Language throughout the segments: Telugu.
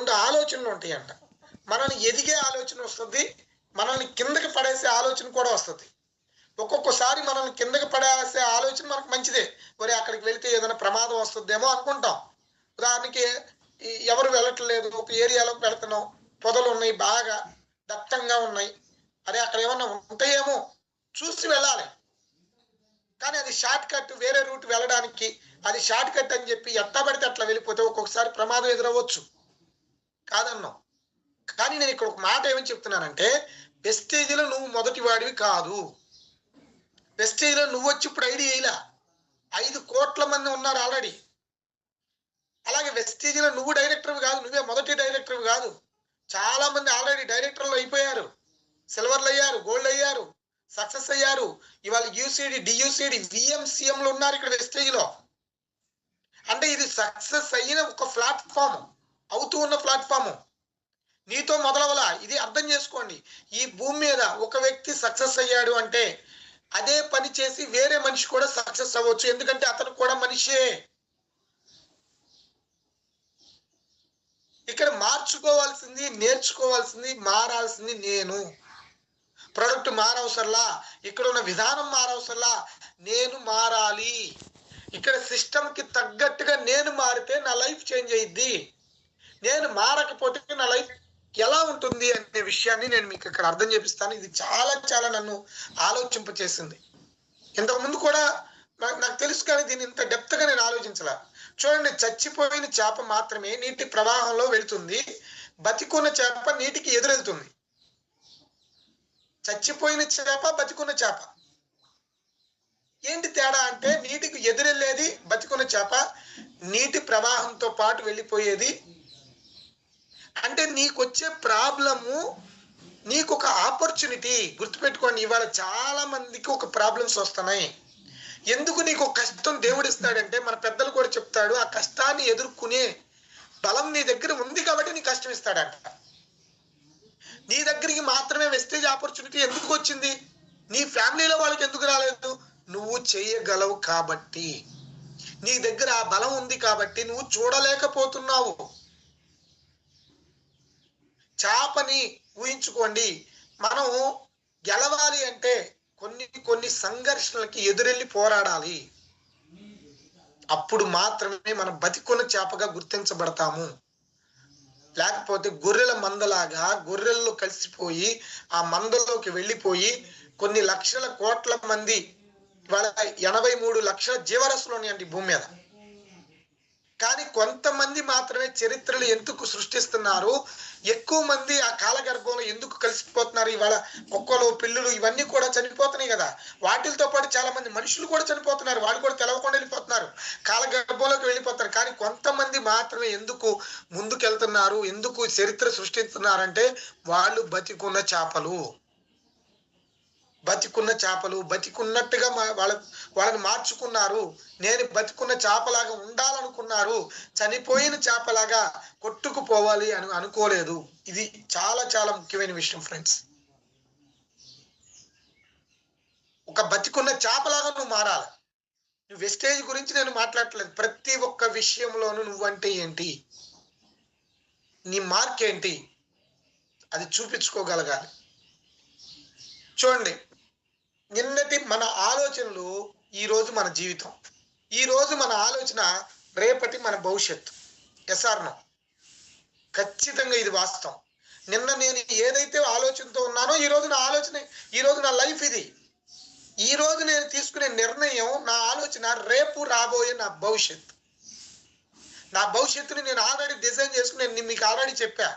రెండు ఆలోచనలు ఉంటాయంట. మనల్ని ఎదిగే ఆలోచన వస్తుంది, మనల్ని కిందకి పడేసే ఆలోచన కూడా వస్తుంది. ఒక్కొక్కసారి మనల్ని కిందకి పడేసే ఆలోచన మనకు మంచిదే. మరి అక్కడికి వెళితే ఏదైనా ప్రమాదం వస్తుందేమో అనుకుంటాం. ఉదాహరణకి ఎవరు వెళ్ళట్లేదు, ఒక ఏరియాలోకి వెళ్తున్నాం, పొదలు ఉన్నాయి, బాగా దట్టంగా ఉన్నాయి, అదే అక్కడ ఏమన్నా ఉంటాయేమో చూసి వెళ్ళాలి. కానీ అది షార్ట్ కట్, వేరే రూట్ వెళ్ళడానికి అది షార్ట్ కట్ అని చెప్పి ఎట్లా పడితే అట్లా వెళ్ళిపోతే ఒక్కొక్కసారి ప్రమాదం ఎదురవ్వచ్చు, కాదన్నాం. కానీ నేను ఇక్కడ ఒక మాట ఏమని చెప్తున్నానంటే, వెస్టేజ్లో నువ్వు మొదటి వాడివి కాదు. వెస్టేజ్లో నువ్వు వచ్చి ఇప్పుడు ఐడియా ఇలా 5 కోట్ల మంది ఉన్నారు ఆల్రెడీ. అలాగే వెస్టేజ్లో నువ్వు డైరెక్టర్ కాదు, నువ్వే మొదటి డైరెక్టర్ కాదు. చాలా మంది ఆల్రెడీ డైరెక్టర్లు అయిపోయారు, సిల్వర్లు అయ్యారు, గోల్డ్ అయ్యారు, సక్సెస్ అయ్యారు. ఇవాళ యూసీడీ, డియూసీడీ, విఎంసీఎంలు ఉన్నారు ఇక్కడ వెస్టేజ్లో. అంటే ఇది సక్సెస్ అయిన ఒక ప్లాట్ఫామ్, అవుతూ ఉన్న ప్లాట్ఫామ్. నీతో మొదలవలా, ఇది అర్థం చేసుకోండి. ఈ భూమి మీద ఒక వ్యక్తి సక్సెస్ అయ్యాడు అంటే అదే పని చేసి వేరే మనిషి కూడా సక్సెస్ అవ్వచ్చు, ఎందుకంటే అతను కూడా మనిషే. ఇక్కడ మార్చుకోవాల్సింది, నేర్చుకోవాల్సింది, మారాల్సింది నేను. ప్రొడక్ట్ మారవసరలా, ఇక్కడ ఉన్న విధానం మారవసరలా, నేను మారాలి. ఇక్కడ సిస్టమ్కి తగ్గట్టుగా నేను మారితే నా లైఫ్ చేంజ్ అయ్యిద్ది. నేను మారకపోతే నా లైఫ్ ఎలా ఉంటుంది అనే విషయాన్ని నేను మీకు ఇక్కడ అర్థం చేపిస్తాను. ఇది చాలా చాలా నన్ను ఆలోచింపచేసింది. ఇంతకుముందు కూడా నాకు తెలుసు, కానీ దీన్ని ఇంత డెప్త్గా నేను ఆలోచించలే. చూడండి, చచ్చిపోయిన చేప మాత్రమే నీటి ప్రవాహంలో వెళుతుంది, బతికున్న చేప నీటికి ఎదురెళ్తుంది. చచ్చిపోయిన చేప, బతికున్న చేప ఏంటి తేడా అంటే, నీటికి ఎదురెళ్ళేది బతికున్న చేప, నీటి ప్రవాహంతో పాటు వెళ్ళిపోయేది. అంటే నీకు వచ్చే ప్రాబ్లము నీకు ఒక ఆపర్చునిటీ. గుర్తుపెట్టుకోండి, ఇవాళ చాలా మందికి ఒక ప్రాబ్లమ్స్ వస్తున్నాయి. ఎందుకు నీకు ఒక కష్టం దేవుడు ఇస్తాడంటే, మన పెద్దలు కూడా చెప్తాడు, ఆ కష్టాన్ని ఎదుర్కొనే బలం నీ దగ్గర ఉంది కాబట్టి నీ కష్టం ఇస్తాడంట. నీ దగ్గరికి మాత్రమే వెస్టేజ్ ఆపర్చునిటీ ఎందుకు వచ్చింది? నీ ఫ్యామిలీలో వాళ్ళకి ఎందుకు రాలేదు? నువ్వు చేయగలవు కాబట్టి, నీ దగ్గర ఆ బలం ఉంది కాబట్టి నువ్వు చూడలేకపోతున్నావు. చేపని ఊహించుకోండి, మనం గెలవాలి అంటే కొన్ని సంఘర్షణలకి ఎదురెళ్ళి పోరాడాలి. అప్పుడు మాత్రమే మనం బతికున్న చేపగా గుర్తించబడతాము. లేకపోతే గొర్రెల మందలాగా గొర్రెల్లో కలిసిపోయి ఆ మందలోకి వెళ్ళిపోయి కొన్ని లక్షల కోట్ల మంది, ఇవాళ 83 లక్షల జీవరాశులు ఉన్నాయండి భూమి మీద. కానీ కొంతమంది మాత్రమే చరిత్రలు ఎందుకు సృష్టిస్తున్నారు? ఎక్కువ మంది ఆ కాలగర్భంలో ఎందుకు కలిసిపోతున్నారు? ఇవాళ కుక్కలు, పిల్లులు ఇవన్నీ కూడా చనిపోతున్నాయి కదా, వాటితో పాటు చాలా మంది మనుషులు కూడా చనిపోతున్నారు, వాళ్ళు కూడా తెలవకుండా వెళ్ళిపోతున్నారు, కాలగర్భంలోకి వెళ్ళిపోతారు. కానీ కొంతమంది మాత్రమే ఎందుకు ముందుకెళ్తున్నారు, ఎందుకు చరిత్ర సృష్టిస్తున్నారంటే వాళ్ళు బతికున్న చేపలు. బతికున్నట్టుగా వాళ్ళని మార్చుకున్నారు. నేను బతికున్న చేపలాగా ఉండాలనుకున్నారు, చనిపోయిన చేపలాగా కొట్టుకుపోవాలి అని అనుకోలేదు. ఇది చాలా చాలా ముఖ్యమైన విషయం ఫ్రెండ్స్. ఒక బతికున్న చేపలాగా నువ్వు మారాలి. నువ్వు వెస్టేజ్ గురించి నేను మాట్లాడట్లేదు. ప్రతి ఒక్క విషయంలోనూ నువ్వంటే ఏంటి, నీ మార్క్ ఏంటి, అది చూపించుకోగలగాలి. చూడండి, నిన్నటి మన ఆలోచనలు ఈరోజు మన జీవితం, ఈరోజు మన ఆలోచన రేపటి మన భవిష్యత్తు. ఎస్ఆర్నో ఖచ్చితంగా ఇది వాస్తవం. నిన్న నేను ఏదైతే ఆలోచనతో ఉన్నానో ఈరోజు నా ఆలోచన, ఈరోజు నా లైఫ్ ఇది. ఈరోజు నేను తీసుకునే నిర్ణయం, నా ఆలోచన రేపు రాబోయే నా భవిష్యత్తు. నా భవిష్యత్తుని నేను ఆల్రెడీ డిజైన్ చేసుకుని నేను మీకు ఆల్రెడీ చెప్పా.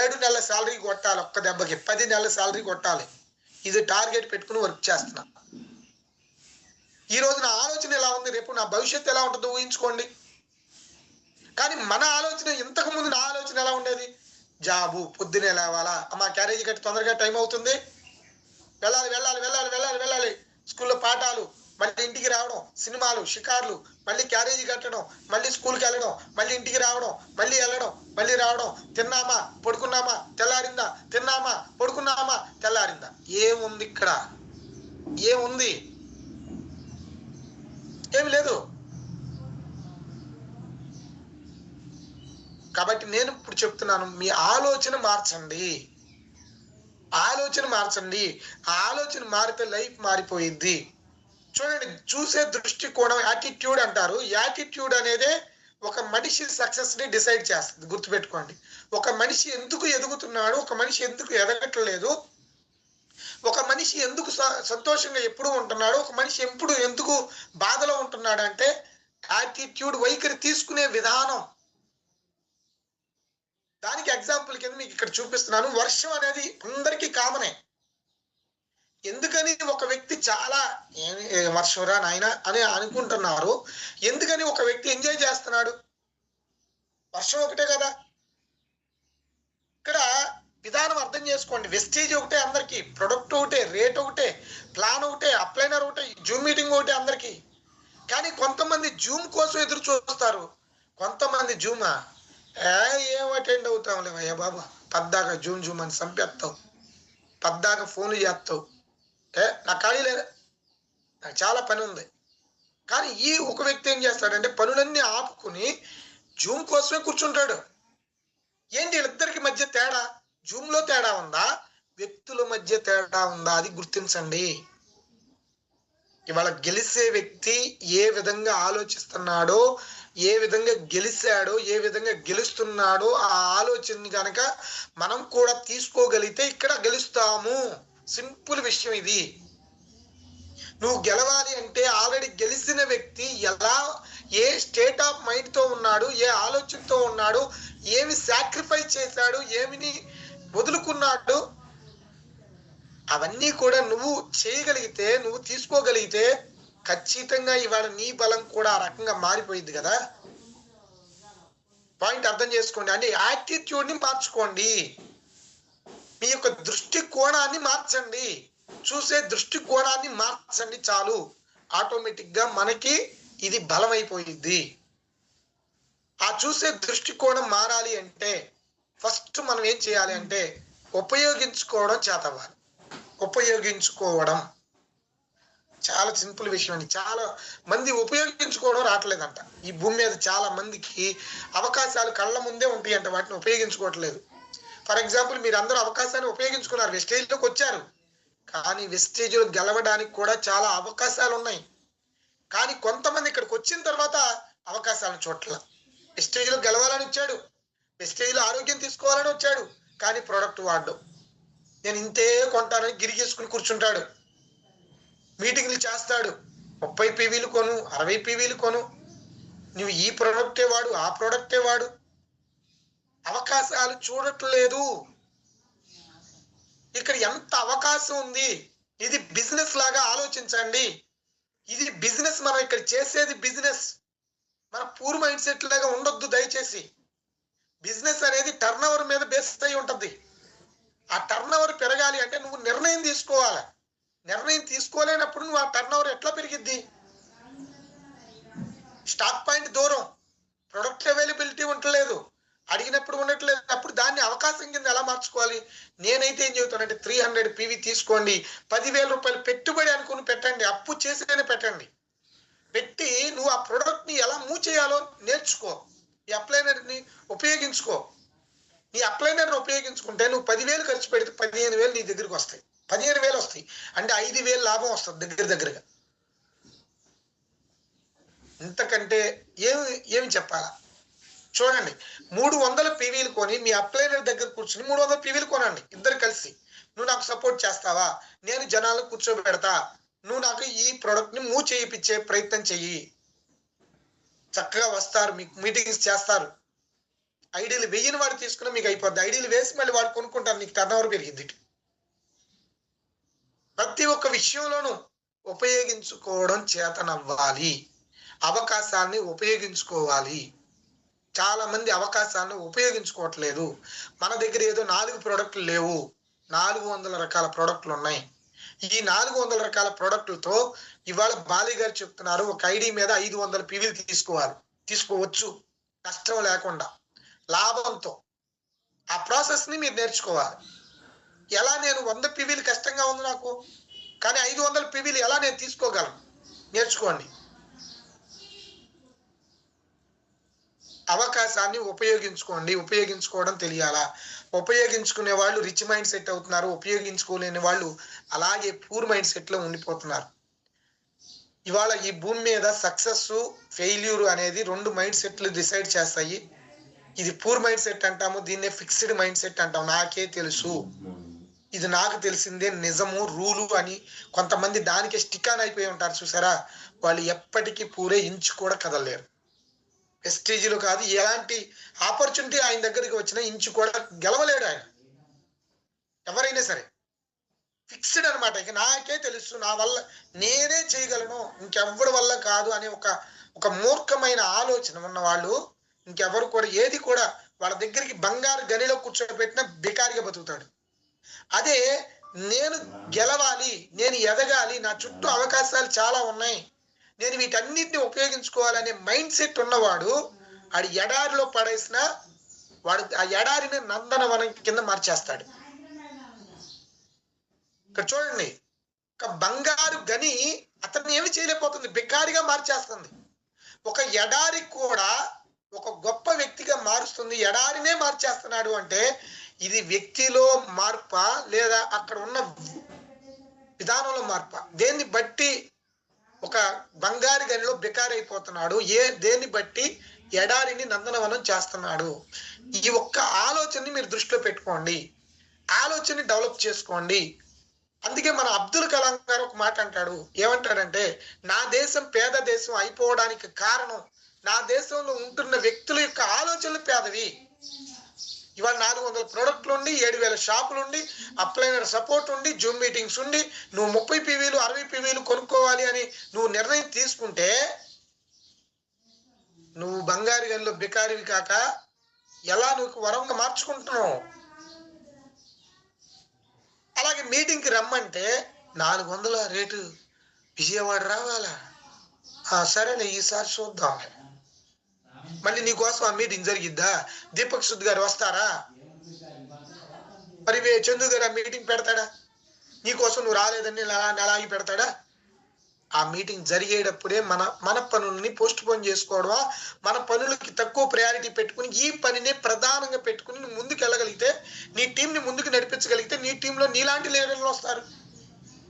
7 నెలల శాలరీ కొట్టాలి, ఒక్క దెబ్బకి 10 నెలల శాలరీ కొట్టాలి. ఇది టార్గెట్ పెట్టుకుని వర్క్ చేస్తున్నా. ఈరోజు నా ఆలోచన ఎలా ఉంది, రేపు నా భవిష్యత్తు ఎలా ఉంటుందో ఊహించుకోండి. కానీ మన ఆలోచన, ఇంతకు ముందు నా ఆలోచన ఎలా ఉండేది? జాబు, పొద్దునే లేవాలా, అమ్మ క్యారేజీ కట్టి తొందరగా టైం అవుతుంది, వెళ్ళాలి వెళ్ళాలి వెళ్ళాలి వెళ్ళాలి వెళ్ళాలి, స్కూల్లో పాఠాలు, మళ్ళీ ఇంటికి రావడం, సినిమాలు, షికార్లు, మళ్ళీ క్యారేజీ కట్టడం, మళ్ళీ స్కూల్కి వెళ్ళడం, మళ్ళీ ఇంటికి రావడం, మళ్ళీ వెళ్ళడం, మళ్ళీ రావడం, తిన్నామా పడుకున్నామా తెల్లారిందా, తిన్నామా పడుకున్నామా తెల్లారిందా. ఏముంది ఇక్కడ? ఏముంది? ఏమి లేదు. కాబట్టి నేను ఇప్పుడు చెప్తున్నాను, మీ ఆలోచన మార్చండి. ఆలోచన మార్చండి. ఆ ఆలోచన మారితే లైఫ్ మారిపోయిద్ది. చూడండి, చూసే దృష్టికోణం యాటిట్యూడ్ అంటారు. యాటిట్యూడ్ అనేదే ఒక మనిషి సక్సెస్ ని డిసైడ్ చేస్తుంది. గుర్తుపెట్టుకోండి. ఒక మనిషి ఎందుకు ఎదుగుతున్నాడు, ఒక మనిషి ఎందుకు ఎదగట్లేదు, ఒక మనిషి ఎందుకు సంతోషంగా ఎప్పుడు ఉంటున్నాడు, ఒక మనిషి ఎందుకు బాధలో ఉంటున్నాడు అంటే యాటిట్యూడ్, వైఖరి తీసుకునే విధానం. దానికి ఎగ్జాంపుల్ కింద మీకు ఇక్కడ చూపిస్తున్నాను. వర్షం అనేది అందరికీ కామనే. ఎందుకని ఒక వ్యక్తి చాలా వర్షంరా నాయన అని అనుకుంటున్నారు, ఎందుకని ఒక వ్యక్తి ఎంజాయ్ చేస్తున్నాడు? వర్షం ఒకటే కదా. ఇక్కడ విధానం అర్థం చేసుకోండి. వెస్టేజ్ ఒకటే అందరికి, ప్రొడక్ట్ ఒకటే, రేట్ ఒకటే, ప్లాన్ ఒకటే, అప్లైనర్ ఒకటే, జూమ్ మీటింగ్ ఒకటే అందరికి. కానీ కొంతమంది జూమ్ కోసం ఎదురు చూస్తారు, కొంతమంది జూమా ఏం అటెండ్ అవుతాంలే అయ్యా బాబా, పద్దాక జూమ్ అని చంపేస్తావు, పద్దాక ఫోన్లు చేస్తావు, నాకు ఖాళీ లేదా, నాకు చాలా పని ఉంది. కానీ ఈ ఒక వ్యక్తి ఏం చేస్తాడంటే పనులన్నీ ఆపుకుని జూమ్ కోసమే కూర్చుంటాడు. ఏంటి వీళ్ళిద్దరికి మధ్య తేడా? జూమ్ లో తేడా ఉందా, వ్యక్తుల మధ్య తేడా ఉందా? అది గుర్తించండి. ఇవాళ గెలిచే వ్యక్తి ఏ విధంగా ఆలోచిస్తున్నాడో, ఏ విధంగా గెలిచాడో, ఏ విధంగా గెలుస్తున్నాడో ఆ ఆలోచనని కనుక మనం కూడా తీసుకోగలిగితే ఇక్కడ గెలుస్తాము. సింపుల్ విషయం ఇది. నువ్వు గెలవాలి అంటే ఆల్రెడీ గెలిచిన వ్యక్తి ఎలా, ఏ స్టేట్ ఆఫ్ మైండ్ తో ఉన్నాడు, ఏ ఆలోచనతో ఉన్నాడు, ఏమి సాక్రిఫైస్ చేశాడు, ఏమిని వదులుకున్నాడు, అవన్నీ కూడా నువ్వు చేయగలిగితే, నువ్వు తీసుకోగలిగితే ఖచ్చితంగా ఇవాళ నీ బలం కూడా ఆ రకంగా మారిపోయింది కదా. పాయింట్ అర్థం చేసుకోండి. అంటే యాటిట్యూడ్ ని మార్చుకోండి, మీ యొక్క దృష్టికోణాన్ని మార్చండి, చూసే దృష్టికోణాన్ని మార్చండి. చాలు, ఆటోమేటిక్ గా మనకి ఇది బలం అయిపోయింది. ఆ చూసే దృష్టికోణం మారాలి అంటే ఫస్ట్ మనం ఏం చేయాలి అంటే ఉపయోగించుకోవడం చేతవ్వాలి. ఉపయోగించుకోవడం చాలా సింపుల్ విషయం అండి. చాలా మంది ఉపయోగించుకోవడం రావట్లేదంట. ఈ భూమి మీద చాలా మందికి అవకాశాలు కళ్ళ ముందే ఉంటాయంట, వాటిని ఉపయోగించుకోవట్లేదు. ఫర్ ఎగ్జాంపుల్, మీరు అందరూ అవకాశాన్ని ఉపయోగించుకున్నారు, వెస్టేజ్లోకి వచ్చారు. కానీ వెస్టేజ్లో గెలవడానికి కూడా చాలా అవకాశాలు ఉన్నాయి. కానీ కొంతమంది ఇక్కడికి వచ్చిన తర్వాత అవకాశాలను చూడట్ల. వెస్టేజ్లో గెలవాలని వచ్చాడు, వెస్టేజ్లో ఆరోగ్యం తీసుకోవాలని వచ్చాడు, కానీ ప్రోడక్ట్ వాడడం, నేను ఇంతే కొంటానని గిరిగేసుకుని కూర్చుంటాడు. మీటింగ్లు చేస్తాడు, 30 పీవీలు కొను, 60 పీవీలు కొను, నువ్వు ఈ ప్రోడక్టే వాడు, ఆ ప్రోడక్టే వాడు. అవకాశాలు చూడట్లేదు. ఇక్కడ ఎంత అవకాశం ఉంది. ఇది బిజినెస్ లాగా ఆలోచించండి. ఇది బిజినెస్, మనం ఇక్కడ చేసేది బిజినెస్. మన పూర్ మైండ్ సెట్ లాగా ఉండొద్దు దయచేసి. బిజినెస్ అనేది టర్న్ ఓవర్ మీద బేస్ అయి ఉంటుంది. ఆ టర్న్ ఓవర్ పెరగాలి అంటే నువ్వు నిర్ణయం తీసుకోవాలి. నిర్ణయం తీసుకోలేనప్పుడు నువ్వు ఆ టర్న్ ఓవర్ ఎట్లా పెరిగిద్ది? స్టాక్ పాయింట్ దూరం, ప్రొడక్ట్ అవైలబిలిటీ ఉండలేదు, అడిగినప్పుడు ఉండట్లేదు. అప్పుడు దాన్ని అవకాశం కింద ఎలా మార్చుకోవాలి? నేనైతే ఏం చెబుతానంటే 300 పీవీ తీసుకోండి, 10,000 రూపాయలు పెట్టుబడి అనుకుని పెట్టండి, అప్పు చేసేనే పెట్టండి. పెట్టి నువ్వు ఆ ప్రోడక్ట్ ని ఎలా మూవ్ చేయాలో నేర్చుకో. ఈ అప్లైనర్ ని ఉపయోగించుకో. నీ అప్లైనర్ ని ఉపయోగించుకుంటే నువ్వు 10,000 ఖర్చు పెడితే 15,000 నీ దగ్గరికి వస్తాయి, 15,000 వస్తాయి అంటే 5,000 లాభం వస్తుంది దగ్గరగా. ఇంతకంటే ఏమి చెప్పాలా? చూడండి, 300 పీవీలు కొని మీ అప్లైనర్ దగ్గర కూర్చుని 300 పీవీలు కొనండి ఇద్దరు కలిసి. నువ్వు నాకు సపోర్ట్ చేస్తావా, నేను జనాలకు కూర్చోబెడతా, నువ్వు నాకు ఈ ప్రోడక్ట్ ని మూవ్ చేయించే ప్రయత్నం చెయ్యి. చక్కగా వస్తారు, మీకు మీటింగ్స్ చేస్తారు. ఐడీలు వెయ్యిని వాడు తీసుకుని మీకు అయిపోద్ది. ఐడీలు వేసి మళ్ళీ వాడు కొనుక్కుంటారు, నీకు టర్న్ ఓవర్ పెరిగింది. ప్రతి ఒక్క విషయంలోనూ ఉపయోగించుకోవడం చేతనవ్వాలి, అవకాశాన్ని ఉపయోగించుకోవాలి. చాలా మంది అవకాశాలను ఉపయోగించుకోవట్లేదు. మన దగ్గర ఏదో 4 ప్రోడక్ట్లు లేవు, 400 రకాల ప్రోడక్ట్లు ఉన్నాయి. ఈ 400 రకాల ప్రోడక్టులతో ఇవాళ బాలి గారు చెప్తున్నారు, ఒక ఐడి మీద 500 పీవీలు తీసుకోవచ్చు కష్టం లేకుండా, లాభంతో. ఆ ప్రాసెస్ ని మీరు నేర్చుకోవాలి. ఎలా? నేను 100 పీవీలు కష్టంగా ఉంది నాకు, కానీ 500 పీవీలు ఎలా నేను తీసుకోగలను? నేర్చుకోండి. అవకాశాన్ని ఉపయోగించుకోవడం తెలియాలా. ఉపయోగించుకునే వాళ్ళు రిచ్ మైండ్ సెట్ అవుతున్నారు, ఉపయోగించుకోలేని వాళ్ళు అలాగే పూర్ మైండ్ సెట్ లో ఉండిపోతున్నారు. ఇవాళ ఈ భూమి మీద సక్సెస్ ఫెయిల్యూర్ అనేది 2 మైండ్ సెట్లు డిసైడ్ చేస్తాయి. ఇది పూర్ మైండ్ సెట్ అంటాము, దీన్నే ఫిక్స్డ్ మైండ్ సెట్ అంటాం. నాకే తెలుసు, ఇది నాకు తెలిసిందే నిజము, రూలు అని కొంతమంది దానికే స్టిక్ ఆన్ అయిపోయి ఉంటారు చూసారా. వాళ్ళు ఎప్పటికీ పూరే ఇంచు కూడా కదలలేరు. ప్రెస్టీజీలో కాదు, ఎలాంటి ఆపర్చునిటీ ఆయన దగ్గరికి వచ్చినా ఇంచు కూడా గెలవలేడు ఆయన. ఎవరైనా సరే ఫిక్స్డ్ అనమాట. ఇక నాకే తెలుసు, నా వల్ల నేనే చేయగలను, ఇంకెవ్వడి వల్ల కాదు అనే ఒక మూర్ఖమైన ఆలోచన ఉన్న వాళ్ళు ఇంకెవరు కూడా ఏది కూడా వాళ్ళ దగ్గరికి బంగారు గనిలో కూర్చోబెట్టిన బికారిగా బతుకుతాడు. అదే నేను గెలవాలి, నేను ఎదగాలి, నా చుట్టూ అవకాశాలు చాలా ఉన్నాయి, నేను వీటన్నిటిని ఉపయోగించుకోవాలనే మైండ్ సెట్ ఉన్నవాడు ఆడి ఎడారిలో పడేసిన వాడు ఆ ఎడారిని నందనవనం కింద మార్చేస్తాడు. ఇక్కడ చూడండి, ఒక బంగారు గని అతన్ని ఏమి చేయలేకపోతుంది, బికారిగా మార్చేస్తుంది. ఒక ఎడారి కూడా ఒక గొప్ప వ్యక్తిగా మారుస్తుంది. ఎడారినే మార్చేస్తున్నాడు అంటే ఇది వ్యక్తిలో మార్పా లేదా అక్కడ ఉన్న విధానంలో మార్పా? దేన్ని బట్టి ఒక బంగారు గనిలో బికారి అయిపోతున్నాడు, దేన్ని బట్టి ఎడారిని నందనవనం చేస్తున్నాడు? ఈ ఒక్క ఆలోచనని మీరు దృష్టిలో పెట్టుకోండి, ఆలోచనని డెవలప్ చేసుకోండి. అందుకే మన అబ్దుల్ కలాం గారు ఒక మాట అంటాడు. ఏమంటాడంటే, నా దేశం పేద దేశం అయిపోవడానికి కారణం నా దేశంలో ఉంటున్న వ్యక్తుల యొక్క ఆలోచనలు పేదవి. ఇవాళ 400 ప్రోడక్ట్లు ఉండి, 7,000 షాపులు ఉండి, అప్లైనర్ సపోర్ట్ ఉండి, జూమ్ మీటింగ్స్ ఉండి, నువ్వు 30 PVలు 60 PVలు కొనుక్కోవాలి అని నువ్వు నిర్ణయం తీసుకుంటే నువ్వు బంగారు గనిలో బికారివి కాక ఎలా నువ్వు వరంగా మార్చుకుంటున్నావు? అలాగే మీటింగ్కి రమ్మంటే 400 రేటు, విజయవాడ రావాలా? సరేలే ఈసారి చూద్దాం. మళ్ళీ నీకోసం ఆ మీటింగ్ జరిగిద్దా? దీపక్ సుద్ గారు వస్తారా? మరి చందు గారు ఆ మీటింగ్ పెడతాడా? నీకోసం నువ్వు రాలేదని నెలాగి పెడతాడా? ఆ మీటింగ్ జరిగేటప్పుడే మన పనుల్ని పోస్ట్ పోన్ చేసుకోవడమా, మన పనులకి తక్కువ ప్రయారిటీ పెట్టుకుని ఈ పనినే ప్రధానంగా పెట్టుకుని నువ్వు ముందుకు వెళ్ళగలిగితే, నీ టీంని ముందుకు నడిపించగలిగితే నీ టీంలో నీలాంటి లీడర్లు వస్తారు.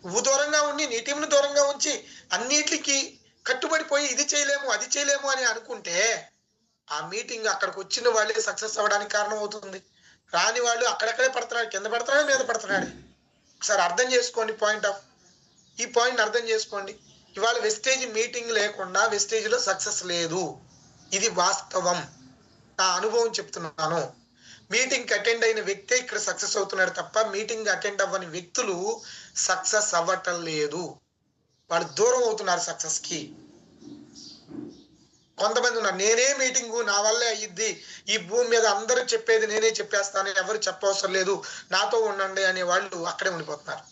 నువ్వు దూరంగా ఉండి నీ టీంని దూరంగా ఉంచి అన్నిటికీ కట్టుబడిపోయి ఇది చేయలేము అది చేయలేము అని అనుకుంటే ఆ మీటింగ్ అక్కడికి వచ్చిన వాళ్ళే సక్సెస్ అవ్వడానికి కారణం అవుతుంది. రాని వాళ్ళు అక్కడక్కడే పడుతున్నాడు, కింద పడుతున్నాడు, మీద పడుతున్నాడు. ఒకసారి అర్థం చేసుకోండి, ఈ పాయింట్ అర్థం చేసుకోండి. ఇవాళ వెస్టేజ్ మీటింగ్ లేకుండా వెస్టేజ్లో సక్సెస్ లేదు, ఇది వాస్తవం, నా అనుభవం చెప్తున్నాను. మీటింగ్కి అటెండ్ అయిన వ్యక్తే ఇక్కడ సక్సెస్ అవుతున్నాడు తప్ప మీటింగ్ అటెండ్ అవ్వని వ్యక్తులు సక్సెస్ అవ్వటం లేదు, వాళ్ళు దూరం అవుతున్నారు సక్సెస్కి. కొంతమంది ఉన్నారు, నేనే మీటింగు నా వల్లే అయ్యిద్ది, ఈ భూమి మీద అందరూ చెప్పేది నేనే చెప్పేస్తాను, ఎవరు చెప్పవసరం లేదు, నాతో ఉండండి అనే వాళ్ళు అక్కడే ఉండిపోతున్నారు.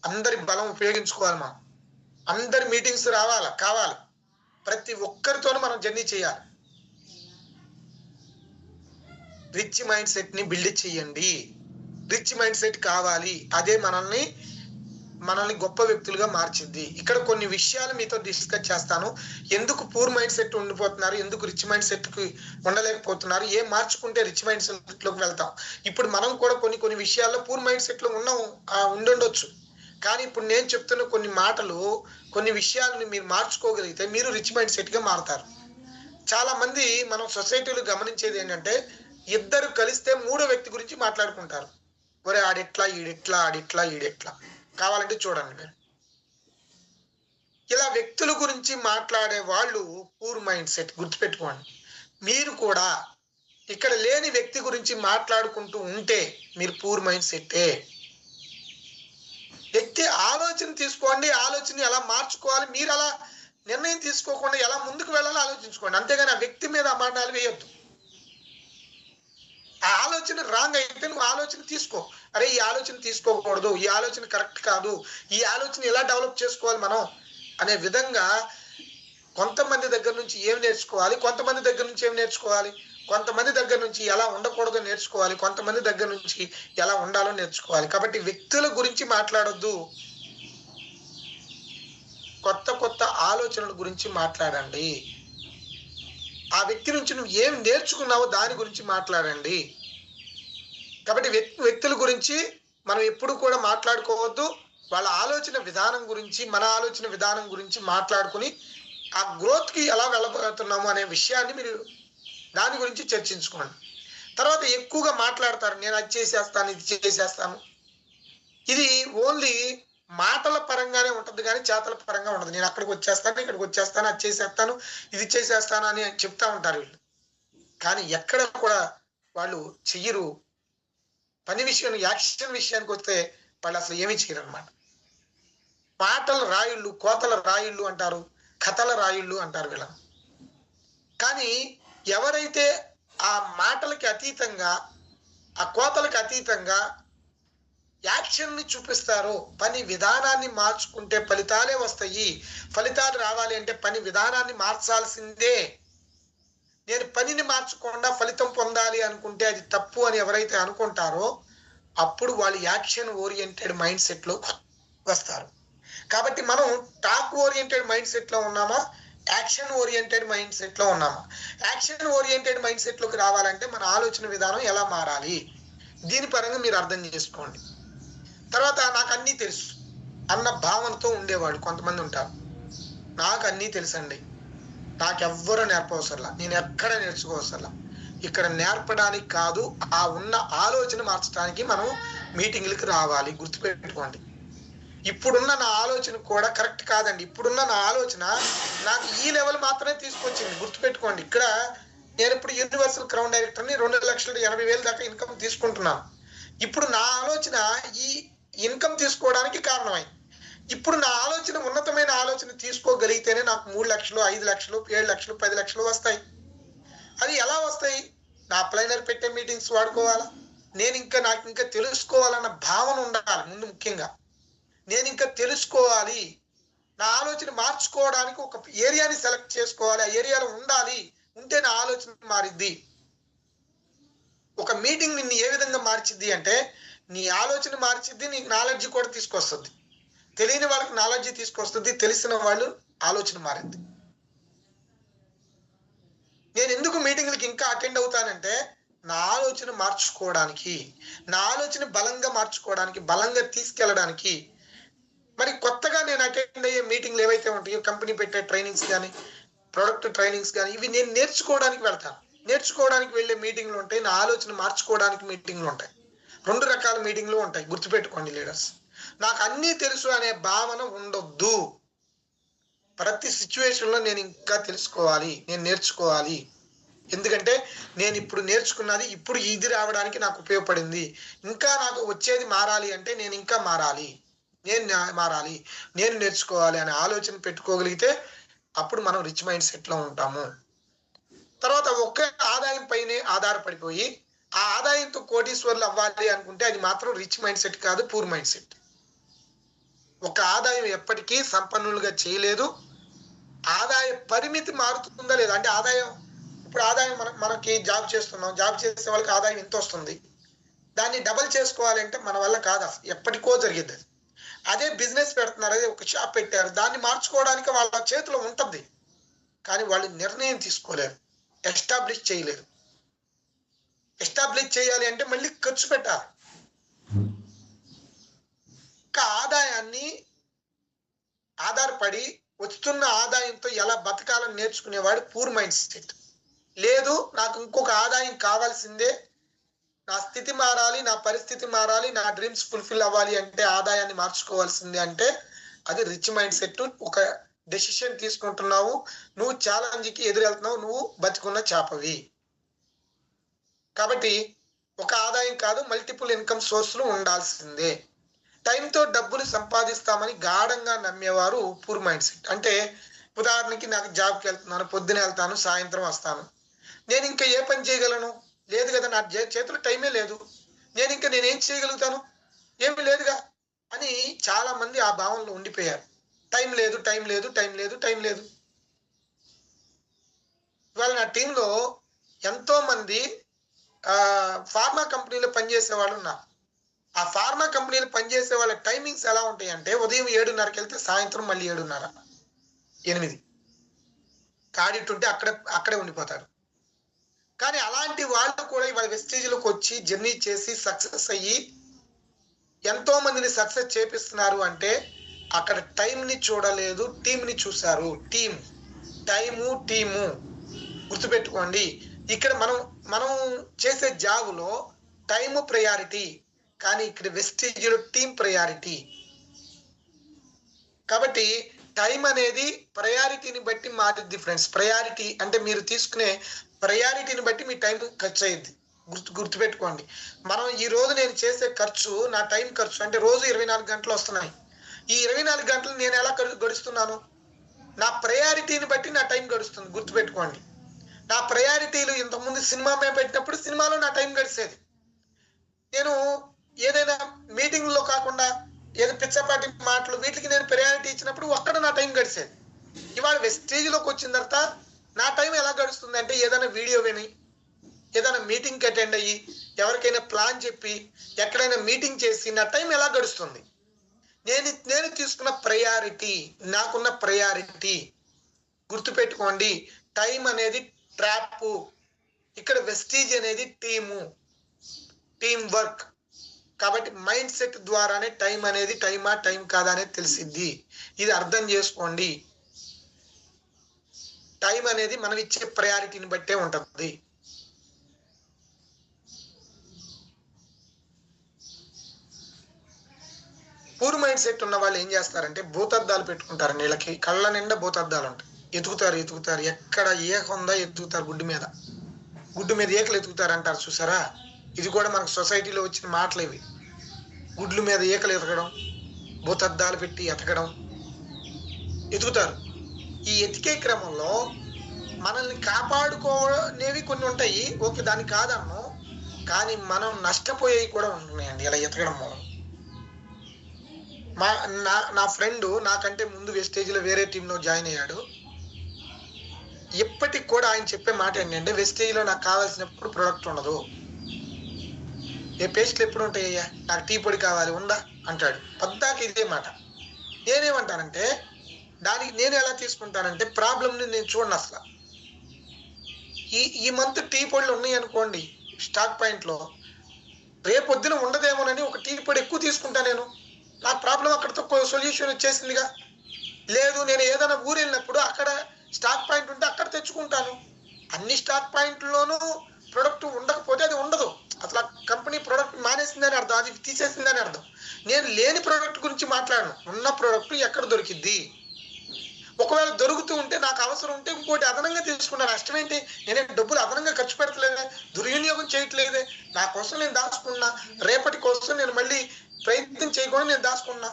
అందరి బలం ఉపయోగించుకోవాలి, మనం అందరి మీటింగ్స్ కావాలి, ప్రతి ఒక్కరితోనూ మనం జర్నీ చేయాలి. రిచ్ మైండ్ సెట్ ని బిల్డ్ చేయండి. రిచ్ మైండ్ సెట్ కావాలి, అదే మనల్ని గొప్ప వ్యక్తులుగా మార్చింది. ఇక్కడ కొన్ని విషయాలు మీతో డిస్కస్ చేస్తాను. ఎందుకు పూర్ మైండ్ సెట్ ఉండిపోతున్నారు, ఎందుకు రిచ్ మైండ్ సెట్ కి ఉండలేకపోతున్నారు, ఏం మార్చుకుంటే రిచ్ మైండ్ సెట్ లోకి వెళ్తాం. ఇప్పుడు మనం కూడా కొన్ని విషయాల్లో పూర్ మైండ్ సెట్ లో ఉండొచ్చు, కానీ ఇప్పుడు నేను చెప్తున్న కొన్ని మాటలు, కొన్ని విషయాలను మీరు మార్చుకోగలిగితే మీరు రిచ్ మైండ్ సెట్ గా మారుతారు. చాలా మంది మనం సొసైటీలో గమనించేది ఏంటంటే, ఇద్దరు కలిస్తే మూడో వ్యక్తి గురించి మాట్లాడుకుంటారు. ఒరే ఆడిట్లా ఈడిట్లా, ఆడిట్లా ఈడెట్లా. కావాలంటే చూడండి మీరు, ఇలా వ్యక్తుల గురించి మాట్లాడే వాళ్ళు పూర్ మైండ్ సెట్. గుర్తుపెట్టుకోండి, మీరు కూడా ఇక్కడ లేని వ్యక్తి గురించి మాట్లాడుకుంటూ ఉంటే మీరు పూర్ మైండ్ సెట్టే. వ్యక్తి ఆలోచన తీసుకోండి, ఆలోచన ఎలా మార్చుకోవాలి, మీరు అలా నిర్ణయం తీసుకోకుండా ఎలా ముందుకు వెళ్ళాలో ఆలోచించుకోండి. అంతేగాని ఆ వ్యక్తి మీద అమానాలు వేయొద్దు. ఆ ఆలోచన రాంగ్ అయితే నువ్వు ఆలోచన తీసుకో, అరే ఈ ఆలోచన తీసుకోకూడదు, ఈ ఆలోచన కరెక్ట్ కాదు, ఈ ఆలోచన ఎలా డెవలప్ చేసుకోవాలి మనం అనే విధంగా కొంతమంది దగ్గర నుంచి ఏం నేర్చుకోవాలి, కొంతమంది దగ్గర నుంచి ఏం నేర్చుకోవాలి, కొంతమంది దగ్గర నుంచి ఎలా ఉండకూడదో నేర్చుకోవాలి, కొంతమంది దగ్గర నుంచి ఎలా ఉండాలో నేర్చుకోవాలి. కాబట్టి వ్యక్తుల గురించి మాట్లాడొద్దు, కొత్త ఆలోచనల గురించి మాట్లాడండి. ఆ వ్యక్తి నుంచి నువ్వు ఏం నేర్చుకున్నావో దాని గురించి మాట్లాడండి. కాబట్టి వ్యక్తుల గురించి మనం ఎప్పుడు కూడా మాట్లాడుకోవద్దు. వాళ్ళ ఆలోచన విధానం గురించి, మన ఆలోచన విధానం గురించి మాట్లాడుకుని ఆ గ్రోత్కి ఎలా వెళ్ళబోతున్నాము అనే విషయాన్ని మీరు దాని గురించి చర్చించుకోండి. తర్వాత ఎక్కువగా మాట్లాడతారు, నేను అది చేసేస్తాను, ఇది చేసేస్తాను. ఇది ఓన్లీ మాటల పరంగానే ఉంటుంది కానీ చేతల పరంగా ఉండదు. నేను అక్కడికి వచ్చేస్తాను, ఇక్కడికి వచ్చేస్తాను, అది చేసేస్తాను, ఇది చేసేస్తాను అని చెప్తా ఉంటారు వీళ్ళు. కానీ ఎక్కడ కూడా వాళ్ళు చెయ్యరు. పని విషయం, యాక్షన్ విషయానికి వస్తే వాళ్ళు అసలు ఏమీ చేయరు అనమాట. పాటల రాయుళ్ళు, కోతల రాయుళ్ళు అంటారు, కథల రాయుళ్ళు అంటారు వీళ్ళని. కానీ ఎవరైతే ఆ మాటలకి అతీతంగా, ఆ కోతలకు అతీతంగా యాక్షన్ని చూపిస్తారో, పని విధానాన్ని మార్చుకుంటే ఫలితాలే వస్తాయి. ఫలితాలు రావాలి అంటే పని విధానాన్ని మార్చాల్సిందే. నేను పనిని మార్చకుండా ఫలితం పొందాలి అనుకుంటే అది తప్పు అని ఎవరైతే అనుకుంటారో అప్పుడు వాళ్ళు యాక్షన్ ఓరియంటెడ్ మైండ్ సెట్లో వస్తారు. కాబట్టి మనం టాక్ ఓరియంటెడ్ మైండ్ సెట్లో ఉన్నామా, యాక్షన్ ఓరియంటెడ్ మైండ్ సెట్లో ఉన్నామా? యాక్షన్ ఓరియంటెడ్ మైండ్ సెట్లోకి రావాలంటే మన ఆలోచన విధానం ఎలా మారాలి, దీని పరంగా మీరు అర్థం చేసుకోండి. తర్వాత నాకు అన్నీ తెలుసు అన్న భావనతో ఉండేవాళ్ళు కొంతమంది ఉంటారు. నాకు అన్నీ తెలుసండి, నాకెవ్వరూ నేర్పవసరలా, నేను ఎక్కడ నేర్చుకోవసరలా. ఇక్కడ నేర్పడానికి కాదు, ఆ ఉన్న ఆలోచన మార్చడానికి మనం మీటింగ్లకి రావాలి. గుర్తుపెట్టుకోండి, ఇప్పుడున్న నా ఆలోచన కూడా కరెక్ట్ కాదండి. ఇప్పుడున్న నా ఆలోచన నాకు ఈ లెవెల్ మాత్రమే తీసుకొచ్చింది. గుర్తుపెట్టుకోండి, ఇక్కడ నేను ఇప్పుడు యూనివర్సల్ క్రౌన్ డైరెక్టర్ని 2,80,000 దాకా ఇన్కమ్ తీసుకుంటున్నాను. ఇప్పుడు నా ఆలోచన ఈ ఇన్కమ్ తీసుకోవడానికి కారణమైంది. ఇప్పుడు నా ఆలోచన ఉన్నతమైన ఆలోచన తీసుకోగలిగితేనే నాకు 3 లక్షలు, 5 లక్షలు, 7 లక్షలు, 10 లక్షలు వస్తాయి. అది ఎలా వస్తాయి? నా అప్లైనర్ పెట్టే మీటింగ్స్ వాడుకోవాలా, నాకు ఇంకా తెలుసుకోవాలన్న భావన ఉండాలి. ముందు ముఖ్యంగా నేను ఇంకా తెలుసుకోవాలి, నా ఆలోచన మార్చుకోవడానికి ఒక ఏరియాని సెలెక్ట్ చేసుకోవాలి, ఆ ఏరియాలో ఉండాలి, ఉంటే నా ఆలోచన మారిద్ది. ఒక మీటింగ్ నిన్ను ఏ విధంగా మార్చిద్ది అంటే నీ ఆలోచన మార్చిద్ది, నీకు నాలెడ్జ్ కూడా తీసుకొస్తుంది. తెలియని వాళ్ళకి నాలెడ్జ్ తీసుకొస్తుంది, తెలిసిన వాళ్ళు ఆలోచన మారింది. నేను ఎందుకు మీటింగ్లకి ఇంకా అటెండ్ అవుతానంటే నా ఆలోచన మార్చుకోవడానికి, నా ఆలోచన బలంగా మార్చుకోవడానికి, బలంగా తీసుకెళ్ళడానికి. మరి కొత్తగా నేను అటెండ్ అయ్యే మీటింగ్లు ఏవైతే ఉంటాయో, కంపెనీ పెట్టే ట్రైనింగ్స్ కానీ, ప్రొడక్ట్ ట్రైనింగ్స్ కానీ, ఇవి నేను నేర్చుకోవడానికి వెళ్తాను. నేర్చుకోవడానికి వెళ్ళే మీటింగ్లు ఉంటాయి, నా ఆలోచన మార్చుకోవడానికి మీటింగ్లు ఉంటాయి. 2 రకాల మీటింగ్లు ఉంటాయి. గుర్తుపెట్టుకోండి లీడర్స్, నాకు అన్నీ తెలుసు అనే భావన ఉండొద్దు. ప్రతి సిచ్యువేషన్లో నేను ఇంకా తెలుసుకోవాలి, నేను నేర్చుకోవాలి. ఎందుకంటే నేను ఇప్పుడు నేర్చుకున్నది ఇప్పుడు ఇది రావడానికి నాకు ఉపయోగపడింది. ఇంకా నాకు వచ్చేది మారాలి అంటే నేను ఇంకా మారాలి, నేను నేర్చుకోవాలి అనే ఆలోచన పెట్టుకోగలిగితే అప్పుడు మనం రిచ్ మైండ్ సెట్లో ఉంటాము. తర్వాత ఒక్క ఆదాయం పైనే ఆధారపడిపోయి ఆ ఆదాయంతో కోటీశ్వర్లు అవ్వాలి అనుకుంటే అది మాత్రం రిచ్ మైండ్ సెట్ కాదు, పూర్ మైండ్ సెట్. ఒక ఆదాయం ఎప్పటికీ సంపన్నులుగా చేయలేదు. ఆదాయ పరిమితి మారుతుందా లేదా అంటే ఆదాయం, ఇప్పుడు ఆదాయం మనకి జాబ్ చేస్తున్నాం, జాబ్ చేసే వాళ్ళకి ఆదాయం ఎంత వస్తుంది, దాన్ని డబల్ చేసుకోవాలంటే మన వల్ల కాదు, ఎప్పటికో జరిగేది. అదే బిజినెస్ పెడుతున్నారు, అదే ఒక షాప్ పెట్టారు, దాన్ని మార్చుకోవడానికి వాళ్ళ చేతిలో ఉంటుంది, కానీ వాళ్ళు నిర్ణయం తీసుకోలేరు, ఎస్టాబ్లిష్ చేయలేరు. ఎస్టాబ్లిష్ చేయాలి అంటే మళ్ళీ ఖర్చు పెట్టాలి. ఆదాయాన్ని ఆధారపడి వస్తున్న ఆదాయంతో ఎలా బతకాలని నేర్చుకునేవాడు పూర్ మైండ్ సెట్. లేదు, నాకు ఇంకొక ఆదాయం కావాల్సిందే, నా స్థితి మారాలి, నా పరిస్థితి మారాలి, నా డ్రీమ్స్ ఫుల్ఫిల్ అవ్వాలి అంటే ఆదాయాన్ని మార్చుకోవాల్సిందే అంటే అది రిచ్ మైండ్ సెట్. ఒక డెసిషన్ తీసుకుంటున్నావు, నువ్వు ఛాలెంజ్కి ఎదురెళ్తున్నావు, నువ్వు బతికున్న చేపవి. కాబట్టి ఒక ఆదాయం కాదు, మల్టిపుల్ ఇన్కమ్ సోర్స్లు ఉండాల్సిందే. టైంతో డబ్బులు సంపాదిస్తామని గాఢంగా నమ్మేవారు పూర్ మైండ్ సెట్. అంటే ఉదాహరణకి నాకు జాబ్కి వెళ్తున్నాను, పొద్దున వెళ్తాను, సాయంత్రం వస్తాను, నేను ఇంకా ఏ పని చేయగలను? లేదు కదా, నా చేతిలో టైమే లేదు, నేనేం చేయగలుగుతాను? ఏమీ లేదుగా అని చాలా మంది ఆ భావనలో ఉండిపోయారు. టైం లేదు, టైం లేదు, టైం లేదు, టైం లేదు. ఇవాళ నా టీంలో ఎంతో మంది ఫార్మా కంపెనీలో పనిచేసే వాళ్ళు ఉన్నారు. ఆ ఫార్మా కంపెనీలు పనిచేసే వాళ్ళ టైమింగ్స్ ఎలా ఉంటాయి అంటే ఉదయం 7:30కి వెళ్తే సాయంత్రం మళ్ళీ 7:30, 8. ఆడిట్ ఉంటే అక్కడే ఉండిపోతాడు. కానీ అలాంటి వాళ్ళు కూడా ఇవాళ వెస్టేజ్లోకి వచ్చి జర్నీ చేసి సక్సెస్ అయ్యి ఎంతో మందిని సక్సెస్ చేపిస్తున్నారు అంటే అక్కడ టైంని చూడలేదు, టీంని చూశారు. టీము గుర్తుపెట్టుకోండి. ఇక్కడ మనం చేసే జాబులో టైము ప్రయారిటీ, కానీ ఇక్కడ వెస్టేజ్లో టీం ప్రయారిటీ. కాబట్టి టైం అనేది ప్రయారిటీని బట్టి మారుద్ది ఫ్రెండ్స్. ప్రయారిటీ అంటే మీరు తీసుకునే ప్రయారిటీని బట్టి మీ టైం ఖర్చు అయ్యింది. గుర్తుపెట్టుకోండి. మనం ఈ రోజు నేను చేసే ఖర్చు, నా టైం ఖర్చు అంటే రోజు 24 గంటలు వస్తున్నాయి. ఈ 24 గంటలు నేను ఎలా గడుస్తున్నాను? నా ప్రయారిటీని బట్టి నా టైం గడుస్తుంది. గుర్తుపెట్టుకోండి. నా ప్రయారిటీలు ఇంతకుముందు సినిమా మేము పెట్టినప్పుడు సినిమాలో నా టైం గడిచేది. నేను ఏదైనా మీటింగ్లో కాకుండా ఏదో పిచ్చపాటి మాటలు వీటికి నేను ప్రయారిటీ ఇచ్చినప్పుడు అక్కడ నా టైం గడిచేది. ఇవాళ వెస్టేజ్లోకి వచ్చిన తర్వాత నా టైం ఎలా గడుస్తుంది అంటే ఏదైనా వీడియో విని, ఏదైనా మీటింగ్కి అటెండ్ అయ్యి, ఎవరికైనా ప్లాన్ చెప్పి, ఎక్కడైనా మీటింగ్ చేసి నా టైం ఎలా గడుస్తుంది? నేను తీసుకున్న ప్రయారిటీ, నాకున్న ప్రయారిటీ. గుర్తుపెట్టుకోండి, టైం అనేది ట్రాప్, ఇక్కడ వెస్టీజ్ అనేది టీమ్ వర్క్. కాబట్టి మైండ్ సెట్ ద్వారానే టైం అనేది టైం కాదా అనేది తెలిసిద్ది. ఇది అర్థం చేసుకోండి. టైం అనేది మనం ఇచ్చే ప్రయారిటీని బట్టే ఉంటుంది. పూర్ మైండ్ సెట్ ఉన్న వాళ్ళు ఏం చేస్తారంటే భూతద్దాలు పెట్టుకుంటారు. నీళ్ళకి కళ్ళ నిండా భూతద్దాలు ఉంటాయి. ఎతుకుతారు, ఎక్కడ ఏక ఉందా ఎతుకుతారు. గుడ్డు మీద ఏకలు ఎతుకుతారు అంటారు చూసారా? ఇది కూడా మనకు సొసైటీలో వచ్చిన మాటలు ఇవి. గుడ్ల మీద ఏకలు ఎతకడం, భూతద్దాలు పెట్టి ఎతుకుతారు. ఈ ఎతికే క్రమంలో మనల్ని కాపాడుకోనేవి కొన్ని ఉంటాయి. ఓకే, దాన్ని కాదన్ను, కానీ మనం నష్టపోయేవి కూడా ఉంటున్నాయండి ఇలా ఎతకడం మూలం. నా ఫ్రెండ్ నాకంటే ముందు వెస్టేజ్లో వేరే టీంలో జాయిన్ అయ్యాడు. ఇప్పటికి కూడా ఆయన చెప్పే మాట ఏంటంటే వెస్టేజ్లో నాకు కావాల్సినప్పుడు ప్రొడక్ట్ ఉండదు. ఏ పేస్ట్లు ఎప్పుడు ఉంటాయ్యా, నాకు టీ పొడి కావాలి, ఉందా అంటాడు. పద్దాకి ఇదే మాట. నేనేమంటానంటే దానికి నేను ఎలా తీసుకుంటానంటే ప్రాబ్లమ్ని నేను చూడను అసలు. ఈ మంత్ టీ పొడులు ఉన్నాయి అనుకోండి స్టాక్ పాయింట్లో, రేపొద్దున ఉండదేమోనని ఒక టీ పొడి ఎక్కువ తీసుకుంటా. నేను నా ప్రాబ్లం అక్కడితో సొల్యూషన్ వచ్చేసిందిగా. లేదు, నేను ఏదైనా ఊరు వెళ్ళినప్పుడు అక్కడ స్టాక్ పాయింట్ ఉంటే అక్కడ తెచ్చుకుంటాను. అన్ని స్టాక్ పాయింట్లోనూ ప్రొడక్ట్ ఉండకపోతే అది ఉండదు. అసలు కంపెనీ ప్రొడక్ట్ మానేసిందని అర్థం, అది తీసేసిందని అర్థం. నేను లేని ప్రోడక్ట్ గురించి మాట్లాడను, ఉన్న ప్రోడక్ట్ ఎక్కడ దొరికిద్ది. ఒకవేళ దొరుకుతూ ఉంటే నాకు అవసరం ఉంటే ఇంకోటి అదనంగా తీసుకున్నాను. నష్టం ఏంటి? నేనే డబ్బులు అదనంగా ఖర్చు పెడతలేదే, దుర్వినియోగం చేయట్లేదే. నా కోసం నేను దాచుకున్నా, రేపటి కోసం నేను మళ్ళీ ప్రయత్నం చేయకుండా నేను దాచుకున్నా.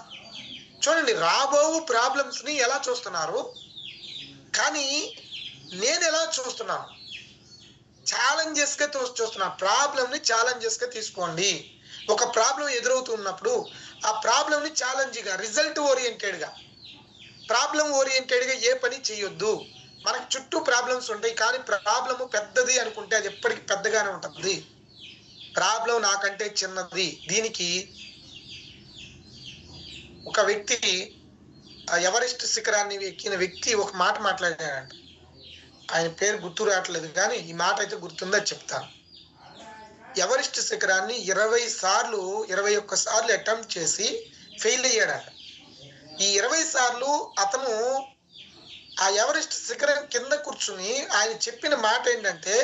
చూడండి, రాబో ప్రాబ్లమ్స్ని ఎలా చూస్తున్నారు, కానీ నేను ఎలా చూస్తున్నాను? ఛాలెంజెస్గా చూస్తున్నాను. ప్రాబ్లమ్ని ఛాలెంజెస్గా తీసుకోండి. ఒక ప్రాబ్లం ఎదురవుతున్నప్పుడు ఆ ప్రాబ్లమ్ని ఛాలెంజ్గా, రిజల్ట్ ఓరియంటెడ్గా, ప్రాబ్లం ఓరియంటెడ్గా ఏ పని చేయొద్దు. మనకు చుట్టూ ప్రాబ్లమ్స్ ఉంటాయి, కానీ ప్రాబ్లము పెద్దది అనుకుంటే అది ఎప్పటికీ పెద్దగానే ఉంటుంది. ప్రాబ్లం నాకంటే చిన్నది. దీనికి ఒక వ్యక్తి, ఎవరెస్ట్ శిఖరాన్ని ఎక్కిన వ్యక్తి ఒక మాట మాట్లాడాడంట. ఆయన పేరు గుర్తు రావట్లేదు, కానీ ఈ మాట అయితే గుర్తుందా చెప్తాను. ఎవరెస్ట్ శిఖరాన్ని 21 సార్లు అటెంప్ట్ చేసి ఫెయిల్ అయ్యాడంట. ఈ 20 సార్లు అతను ఆ ఎవరెస్ట్ శిఖరం కింద కూర్చుని ఆయన చెప్పిన మాట ఏంటంటే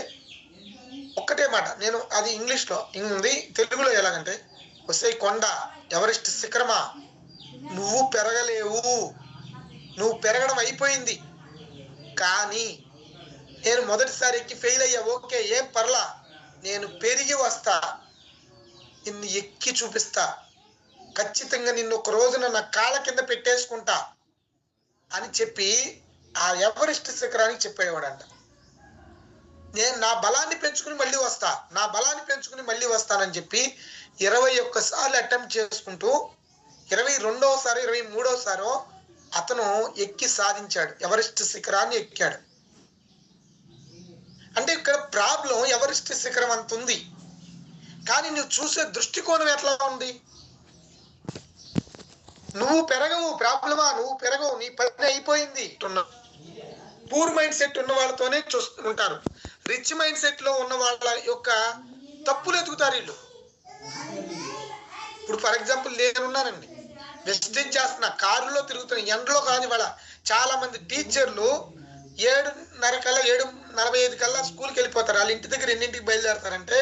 ఒక్కటే మాట. నేను అది ఇంగ్లీష్లో ఉంది, తెలుగులో ఎలాగంటే, వసే కొండ, ఎవరెస్ట్ శిఖరమా, నువ్వు పెరగలేవు, నువ్వు పెరగడం అయిపోయింది, కానీ నేను మొదటిసారి ఎక్కి ఫెయిల్ అయ్యా, ఓకే ఏం పర్లా, నేను పెరిగి వస్తా, నిన్ను ఎక్కి చూపిస్తా, ఖచ్చితంగా నిన్ను ఒక రోజున నా కాళ్ళ కింద పెట్టేసుకుంటా అని చెప్పి ఆ ఎవరెస్ట్ శిఖరానికి చెప్పేవాడంట. నేను నా బలాన్ని పెంచుకుని మళ్ళీ వస్తానని చెప్పి 21 సార్లు అటెంప్ట్ చేసుకుంటూ 22వ సారి 23వ సారో అతను ఎక్కి సాధించాడు, ఎవరెస్ట్ శిఖరాన్ని ఎక్కాడు. అంటే ఇక్కడ ప్రాబ్లం ఎవరెస్ట్ శిఖరం అంత ఉంది, కానీ నువ్వు చూసే దృష్టికోణం ఎట్లా ఉంది? నువ్వు పెరగవు, ప్రాబ్లమా, నువ్వు పెరగవు, నీ పని అయిపోయింది. పూర్ మైండ్ సెట్ ఉన్న వాళ్ళతోనే ఉంటారు. రిచ్ మైండ్ సెట్ లో ఉన్న వాళ్ళ యొక్క తప్పులు ఎదుగుతారు వీళ్ళు. ఇప్పుడు ఫర్ ఎగ్జాంపుల్ నేనున్నానండి, వెస్టేజ్ చేస్తున్నా, కారులో తిరుగుతున్నా, ఎండలో కాదు. ఇవాళ చాలా మంది టీచర్లు 7:30 కల్లా 7:45 కల్లా స్కూల్కి వెళ్ళిపోతారు. వాళ్ళ ఇంటి దగ్గర ఎన్నింటికి బయలుదేరతారంటే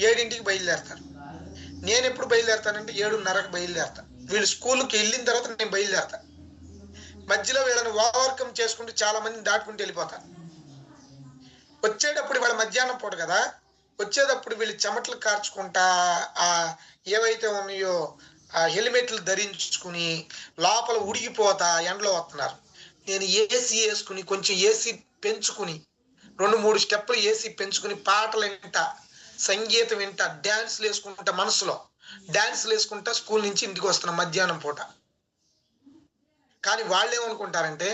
7ంటికి బయలుదేరతారు. నేను ఎప్పుడు బయలుదేరతానంటే 7:30కి బయలుదేరతా. వీళ్ళు స్కూల్కి వెళ్ళిన తర్వాత నేను బయలుదేరతా. మధ్యలో వీళ్ళని ఓవర్కమ్ చేసుకుంటూ చాలా మందిని దాటుకుంటూ వెళ్ళిపోతాను. వచ్చేటప్పుడు వాళ్ళ మధ్యాహ్నం పూట కదా, వచ్చేటప్పుడు వీళ్ళు చెమటలు కార్చుకుంటా ఏవైతే ఉన్నాయో ఆ హెల్మెట్లు ధరించుకుని లోపల ఉడిగిపోతా ఎండలో వస్తున్నారు. నేను ఏసీ వేసుకుని కొంచెం ఏసీ పెంచుకుని 2-3 స్టెప్పులు ఏసీ పెంచుకుని పాటలు వింటా, సంగీతం వింటా, డ్యాన్స్లు వేసుకుంటా, మనసులో డ్యాన్స్లు వేసుకుంటా స్కూల్ నుంచి ఇంటికి వస్తున్నా మధ్యాహ్నం పూట. కానీ వాళ్ళు ఏమనుకుంటారంటే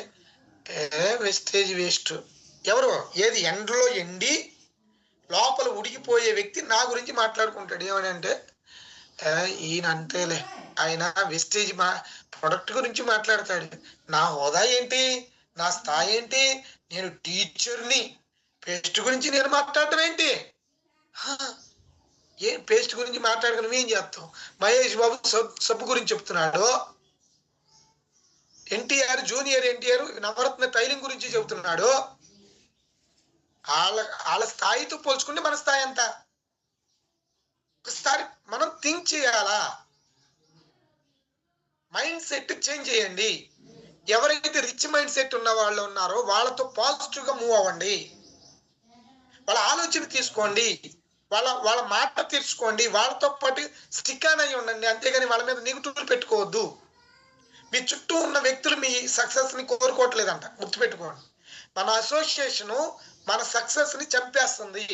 వెస్టేజ్ వేస్ట్. ఎవరు ఏది ఎండలో ఎండి లోపల ఉడికిపోయే వ్యక్తి నా గురించి మాట్లాడుకుంటాడు. ఏమని అంటే ఈయన అంతేలే, ఆయన వెస్టేజ్ ప్రొడక్ట్ గురించి మాట్లాడతాడు. నా హోదా ఏంటి, నా స్థాయి ఏంటి, నేను టీచర్ని, పేస్ట్ గురించి నేను మాట్లాడటం ఏంటి? ఏం పేస్ట్ గురించి మాట్లాడుకుని నువ్వేం చేస్తావు? మహేష్ బాబు సబ్బు గురించి చెప్తున్నాడు, ఎన్టీఆర్ జూనియర్ ఎన్టీఆర్ నవరత్న తైలం గురించి చెబుతున్నాడు. వాళ్ళ స్థాయితో పోల్చుకుంటే మన స్థాయి ఎంత? ఒకసారి మనం థింక్ చేయాలా? మైండ్ సెట్ చేంజ్ చేయండి. ఎవరైతే రిచ్ మైండ్ సెట్ ఉన్న వాళ్ళు ఉన్నారో వాళ్ళతో పాజిటివ్ గా మూవ్ అవ్వండి. వాళ్ళ ఆలోచన తీసుకోండి, వాళ్ళ మాట తీర్చుకోండి, వాళ్ళతో పాటు స్టిక్ ఆన్ అయ్యి ఉండండి. అంతేగాని వాళ్ళ మీద నెగిటివ్లు పెట్టుకోవద్దు. మీ చుట్టూ ఉన్న వ్యక్తులు మీ సక్సెస్ ని కోరుకోవట్లేదంట, గుర్తుపెట్టుకోండి. మన అసోసియేషను మన సక్సెస్ ని చంపేస్తుంది.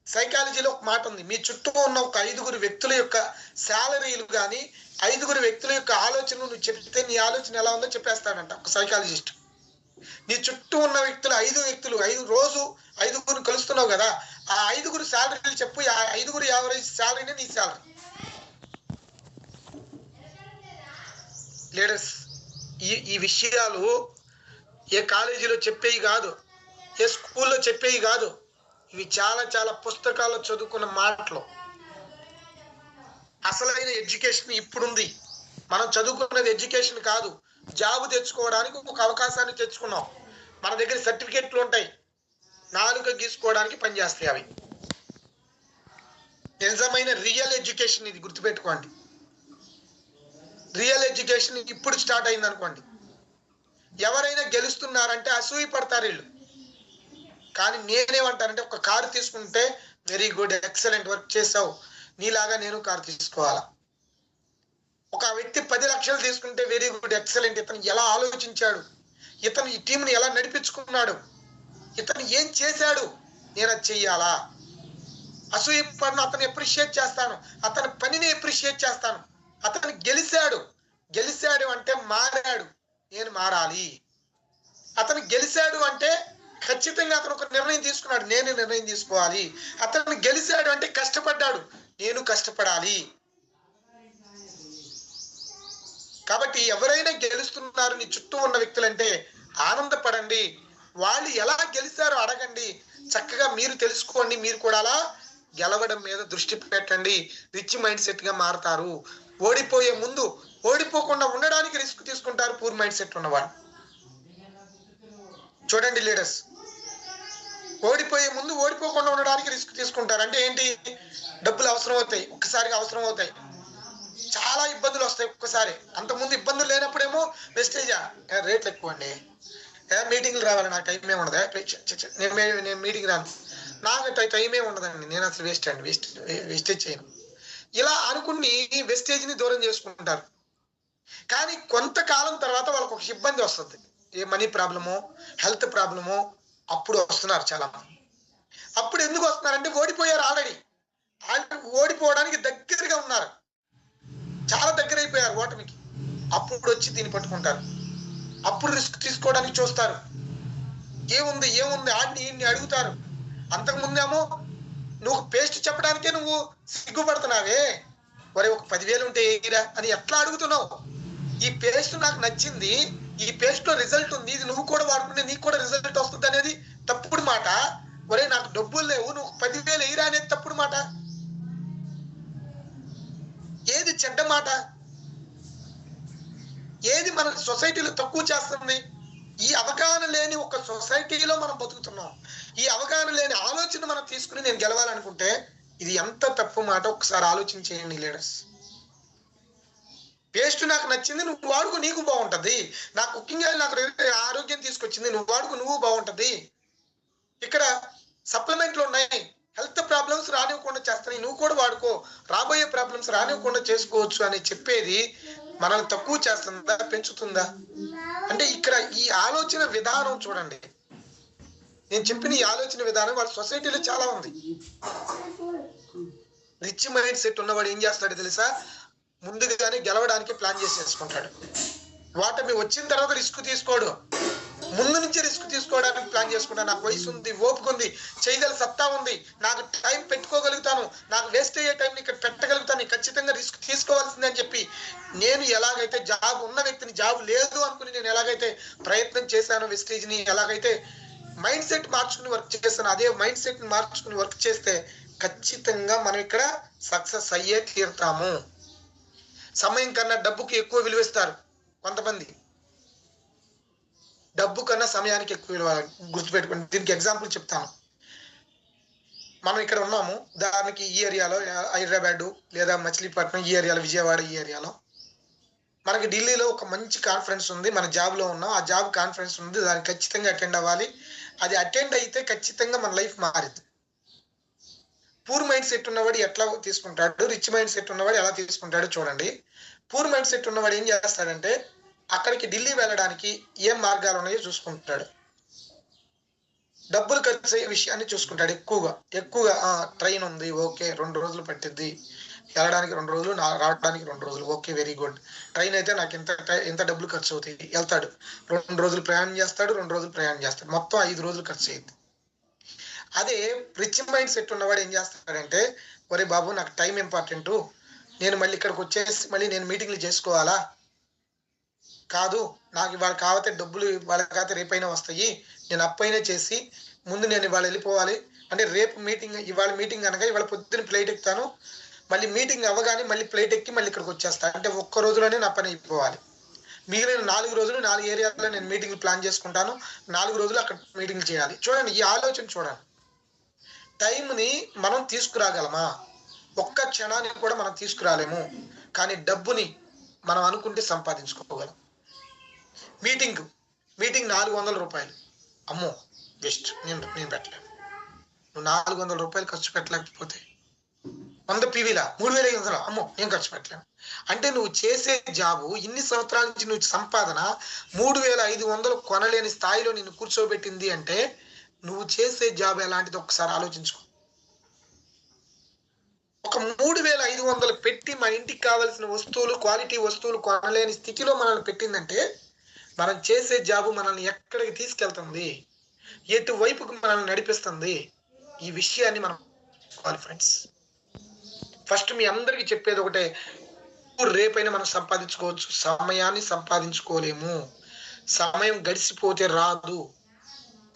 సైకాలజీలో ఒక మాట ఉంది, మీ చుట్టూ ఉన్న ఒక 5 వ్యక్తుల యొక్క శాలరీలు కానీ 5 వ్యక్తుల యొక్క ఆలోచన నువ్వు చెప్తే నీ ఆలోచన ఎలా ఉందో చెప్పేస్తాడంట ఒక సైకాలజిస్ట్. నీ చుట్టూ ఉన్న వ్యక్తులు 5 రోజు 5 కలుస్తున్నావు కదా, ఆ 5 శాలరీలు చెప్పు. ఆ 5 యావరేజ్ శాలరీనే నీ శాలరీ. లీడర్స్, ఈ విషయాలు ఏ కాలేజీలో చెప్పేవి కాదు, ఏ స్కూల్లో చెప్పేవి కాదు. ఇవి చాలా చాలా పుస్తకాల్లో చదువుకున్న మాటలు. అసలైన ఎడ్యుకేషన్ ఇప్పుడుంది. మనం చదువుకున్నది ఎడ్యుకేషన్ కాదు, జాబ్ తెచ్చుకోవడానికి ఒక అవకాశాన్ని తెచ్చుకున్నాం. మన దగ్గర సర్టిఫికెట్లు ఉంటాయి, నాలుక గీసుకోవడానికి పనిచేస్తాయి అవి. నిజమైన రియల్ ఎడ్యుకేషన్ ఇది, గుర్తుపెట్టుకోండి. రియల్ ఎడ్యుకేషన్ ఇప్పుడు స్టార్ట్ అయింది అనుకోండి. ఎవరైనా గెలుస్తున్నారంటే అసూయ పడతారు వీళ్ళు. కానీ నేనేమంటానంటే ఒక కారు తీసుకుంటే వెరీ గుడ్, ఎక్సలెంట్ వర్క్ చేసావు, నీలాగా నేను కారు తీసుకోవాలా. ఒక వ్యక్తి 10 లక్షలు తీసుకుంటే వెరీ గుడ్, ఎక్సలెంట్, ఇతను ఎలా ఆలోచించాడు, ఇతను ఈ టీంని ఎలా నడిపించుకున్నాడు, ఇతను ఏం చేశాడు, నేను అది చెయ్యాలా. అసూయ పడిన అతను అప్రిషియేట్ చేస్తాను, అతని పనిని అప్రిషియేట్ చేస్తాను. అతను గెలిచాడు అంటే మారాడు, నేను మారాలి. అతను గెలిచాడు అంటే ఖచ్చితంగా అతను ఒక నిర్ణయం తీసుకున్నాడు, నేను నిర్ణయం తీసుకోవాలి. అతను గెలిచాడు అంటే కష్టపడ్డాడు, నేను కష్టపడాలి. కాబట్టి ఎవరైనా గెలుస్తున్నారు నీ చుట్టూ ఉన్న వ్యక్తులంటే ఆనందపడండి. వాళ్ళు ఎలా గెలిచారో అడగండి, చక్కగా మీరు తెలుసుకోండి. మీరు కూడా అలా గెలవడం మీద దృష్టి పెట్టండి. రిచ్ మైండ్ సెట్ గా మారుతారు. ఓడిపోయే ముందు ఓడిపోకుండా ఉండడానికి రిస్క్ తీసుకుంటారు పూర్ మైండ్ సెట్ ఉన్నవారు. చూడండి లీడర్స్, ఓడిపోయే ముందు ఓడిపోకుండా ఉండడానికి రిస్క్ తీసుకుంటారు. అంటే ఏంటి? డబ్బులు అవసరం అవుతాయి, ఒక్కసారిగా అవసరం అవుతాయి, చాలా ఇబ్బందులు వస్తాయి ఒక్కసారి. అంతకుముందు ఇబ్బందులు లేనప్పుడేమో వెస్టేజా, రేట్లు ఎక్కువ అండి, మీటింగ్లు రావాలి, నాకు టైం ఏమి ఉండదా, నేను మీటింగ్ రాను, నాకు టైం ఏమి ఉండదండి, నేను అసలు వేస్టేజ్ చేయను, ఇలా అనుకుని వెస్టేజ్ని దూరం చేసుకుంటారు. కానీ కొంతకాలం తర్వాత వాళ్ళకు ఒక ఇబ్బంది వస్తుంది, ఏ మనీ ప్రాబ్లమో హెల్త్ ప్రాబ్లమో, అప్పుడు వస్తున్నారు చాలా మంది. అప్పుడు ఎందుకు వస్తున్నారంటే ఓడిపోయారు, ఆల్రెడీ ఓడిపోవడానికి దగ్గరగా ఉన్నారు, చాలా దగ్గర అయిపోయారు ఓటమికి. అప్పుడు వచ్చి దీన్ని పట్టుకుంటారు, అప్పుడు రిస్క్ తీసుకోవడానికి చూస్తారు. ఏముంది ఆడిని అడుగుతారు. అంతకుముందేమో నువ్వు పేస్ట్ చెప్పడానికే నువ్వు సిగ్గుపడుతున్నావే, మరి ఒక 10,000 ఉంటే ఏరా అని ఎట్లా అడుగుతున్నావు? ఈ పేస్ట్ నాకు నచ్చింది, ఈ పేస్ట్ లో రిజల్ట్ ఉంది, ఇది నువ్వు కూడా వాడుకుంటే నీకు కూడా రిజల్ట్ వస్తుంది అనేది తప్పుడు మాట. ఒరే నాకు డబ్బులు లేవు, నువ్వు 10,000 ఎయిరా అనేది తప్పుడు మాట. ఏది చెడ్డ మాట? ఏది మన సొసైటీలో తక్కువ చేస్తుంది? ఈ అవగాహన లేని ఒక సొసైటీలో మనం బతుకుతున్నాం. ఈ అవగాహన లేని ఆలోచన మనం తీసుకుని నేను గెలవాలనుకుంటే ఇది ఎంత తప్పు మాట, ఒకసారి ఆలోచన చేయండి లీడర్స్. పేస్ట్ నాకు నచ్చింది, నువ్వు వాడుకు, నీకు బాగుంటది. నా కుకింగ్ ఆయిల్ నాకు ఆరోగ్యం తీసుకొచ్చింది, నువ్వు వాడుకు, నువ్వు బాగుంటది. ఇక్కడ సప్లిమెంట్లు ఉన్నాయి, హెల్త్ ప్రాబ్లమ్స్ రానివ్వకుండా చేస్తాయి, నువ్వు కూడా వాడుకో, రాబోయే ప్రాబ్లమ్స్ రానివ్వకుండా చేసుకోవచ్చు అని చెప్పేది మనల్ని తక్కువ చేస్తుందా, పెంచుతుందా? అంటే ఇక్కడ ఈ ఆలోచన విధానం చూడండి. నేను చెప్పిన ఈ ఆలోచన విధానం వాళ్ళ సొసైటీలో చాలా ఉంది. రిచ్ మైండ్ సెట్ ఉన్నవాడు ఏం చేస్తాడు తెలుసా? ముందుగానే గెలవడానికి ప్లాన్ చేసేసుకుంటాడు. వాటమి వచ్చిన తర్వాత రిస్క్ తీసుకోడు, ముందు నుంచి రిస్క్ తీసుకోవడానికి ప్లాన్ చేసుకుంటాను. నాకు వయసు ఉంది, ఓపిక ఉంది, చేయగల సత్తా ఉంది, నాకు టైం పెట్టుకోగలుగుతాను, నాకు వేస్ట్ అయ్యే టైం ఇక్కడ పెట్టగలుగుతాను, ఖచ్చితంగా రిస్క్ తీసుకోవాల్సిందే అని చెప్పి నేను ఎలాగైతే జాబ్ ఉన్న వ్యక్తిని జాబ్ లేదు అనుకుని నేను ఎలాగైతే ప్రయత్నం చేశాను, వెస్టేజ్ని ఎలాగైతే మైండ్ సెట్ మార్చుకుని వర్క్ చేస్తాను, అదే మైండ్ సెట్ మార్చుకుని వర్క్ చేస్తే ఖచ్చితంగా మనం ఇక్కడ సక్సెస్ అయ్యే తీరుతాము. సమయం కన్నా డబ్బుకి ఎక్కువ విలువిస్తారు కొంతమంది, డబ్బు కన్నా సమయానికి ఎక్కువ విలువ. గుర్తుపెట్టుకోండి. దీనికి ఎగ్జాంపుల్ చెప్తాను. మనం ఇక్కడ ఉన్నాము, దానికి ఈ ఏరియాలో హైదరాబాద్ లేదా మచిలీపట్నం, ఈ ఏరియాలో విజయవాడ, ఈ ఏరియాలో మనకి ఢిల్లీలో ఒక మంచి కాన్ఫరెన్స్ ఉంది, మన జాబ్లో ఉన్నాం, ఆ జాబ్ కాన్ఫరెన్స్ ఉంది, దానికి ఖచ్చితంగా అటెండ్ అవ్వాలి. అది అటెండ్ అయితే ఖచ్చితంగా మన లైఫ్ మారింది. పూర్ మైండ్ సెట్ ఉన్నవాడు ఎట్లా తీసుకుంటాడు, రిచ్ మైండ్ సెట్ ఉన్నవాడు ఎలా తీసుకుంటాడో చూడండి. పూర్ మైండ్ సెట్ ఉన్నవాడు ఏం చేస్తాడంటే అక్కడికి ఢిల్లీ వెళ్ళడానికి ఏం మార్గాలు ఉన్నాయో చూసుకుంటాడు, డబ్బులు ఖర్చు అయ్యే విషయాన్ని చూసుకుంటాడు. ఎక్కువగా ట్రైన్ ఉంది, ఓకే 2 రోజులు పట్టిద్ది, వెళ్ళడానికి 2 రోజులు, రావడానికి 2 రోజులు, ఓకే వెరీ గుడ్. ట్రైన్ అయితే నాకు ఎంత డబ్బులు ఖర్చు అవుతాయి, వెళ్తాడు, 2 రోజులు ప్రయాణం చేస్తాడు, 2 రోజులు ప్రయాణం చేస్తాడు, మొత్తం 5 రోజులు ఖర్చు అయ్యింది. అదే రిచ్ మైండ్ సెట్ ఉన్నవాడు ఏం చేస్తాడంటే, ఒరే బాబు నాకు టైం ఇంపార్టెంట్, నేను మళ్ళీ ఇక్కడికి వచ్చేసి మళ్ళీ నేను మీటింగ్లు చేసుకోవాలా, కాదు నాకు ఇవాళ కాకపోతే డబ్బులు ఇవాళ కాకపోతే రేపైనా వస్తాయి, నేను అప్పైనా చేసి ముందు నేను ఇవాళ వెళ్ళిపోవాలి, అంటే రేపు మీటింగ్, ఇవాళ మీటింగ్ అనగా ఇవాళ పొద్దున్న ఫ్లైట్ ఎక్కుతాను, మళ్ళీ మీటింగ్ అవ్వగానే మళ్ళీ ఫ్లైట్ ఎక్కి మళ్ళీ ఇక్కడికి వచ్చేస్తాను, అంటే ఒక్క రోజులోనే నా పని అయిపోవాలి. మిగిలిన 4 రోజులు 4 ఏరియాలో నేను మీటింగ్ ప్లాన్ చేసుకుంటాను, 4 రోజులు అక్కడ మీటింగ్ చేయాలి. చూడండి ఈ ఆలోచన చూడండి. టైంని మనం తీసుకురాగలమా? ఒక్క క్షణాన్ని కూడా మనం తీసుకురాలేము, కానీ డబ్బుని మనం అనుకుంటే సంపాదించుకోగలం. మీటింగ్ 400 రూపాయలు, అమ్మో బెస్ట్, నేను పెట్టలేను. నువ్వు 400 రూపాయలు ఖర్చు పెట్టలేకపోతే 100 పీవీలా 3,500, అమ్మో నేను ఖర్చు పెట్టలేను. అంటే నువ్వు చేసే జాబు ఇన్ని సంవత్సరాల నుంచి నువ్వు సంపాదన 3,500 కొనలేని స్థాయిలో నిన్ను కూర్చోబెట్టింది అంటే నువ్వు చేసే జాబ్ ఎలాంటిది ఒకసారి ఆలోచించుకో. ఒక 3,500 పెట్టి మన ఇంటికి కావాల్సిన వస్తువులు, క్వాలిటీ వస్తువులు కొనలేని స్థితిలో మనల్ని పెట్టిందంటే మనం చేసే జాబు మనల్ని ఎక్కడికి తీసుకెళ్తుంది, ఎటువైపుకు మనల్ని నడిపిస్తుంది, ఈ విషయాన్ని మనం ఫ్రెండ్స్. ఫస్ట్ మీ అందరికీ చెప్పేది ఒకటే, రేపైనా మనం సంపాదించుకోవచ్చు, సమయాన్ని సంపాదించుకోలేము. సమయం గడిచిపోతే రాదు,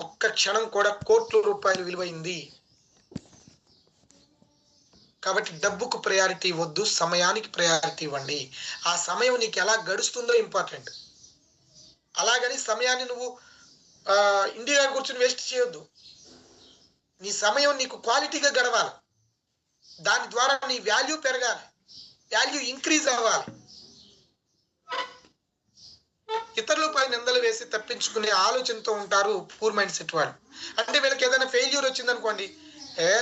ఒక్క క్షణం కూడా కోట్ల రూపాయలు విలువైంది. కాబట్టి డబ్బుకు ప్రయారిటీ ఇవ్వద్దు, సమయానికి ప్రయారిటీ ఇవ్వండి. ఆ సమయం నీకు ఎలా గడుస్తుందో ఇంపార్టెంట్. అలాగని సమయాన్ని నువ్వు ఇండియా కూర్చొని వేస్ట్ చేయొద్దు. నీ సమయం నీకు క్వాలిటీగా గడవాలి, దాని ద్వారా నీ వాల్యూ పెరగాలి, వాల్యూ ఇంక్రీజ్ అవ్వాలి. ఇతరులపై నిందలు వేసి తప్పించుకునే ఆలోచనతో ఉంటారు పూర్ మైండ్ సెట్ వాళ్ళు. అంటే వీళ్ళకి ఏదైనా ఫెయిల్యూర్ వచ్చింది అనుకోండి,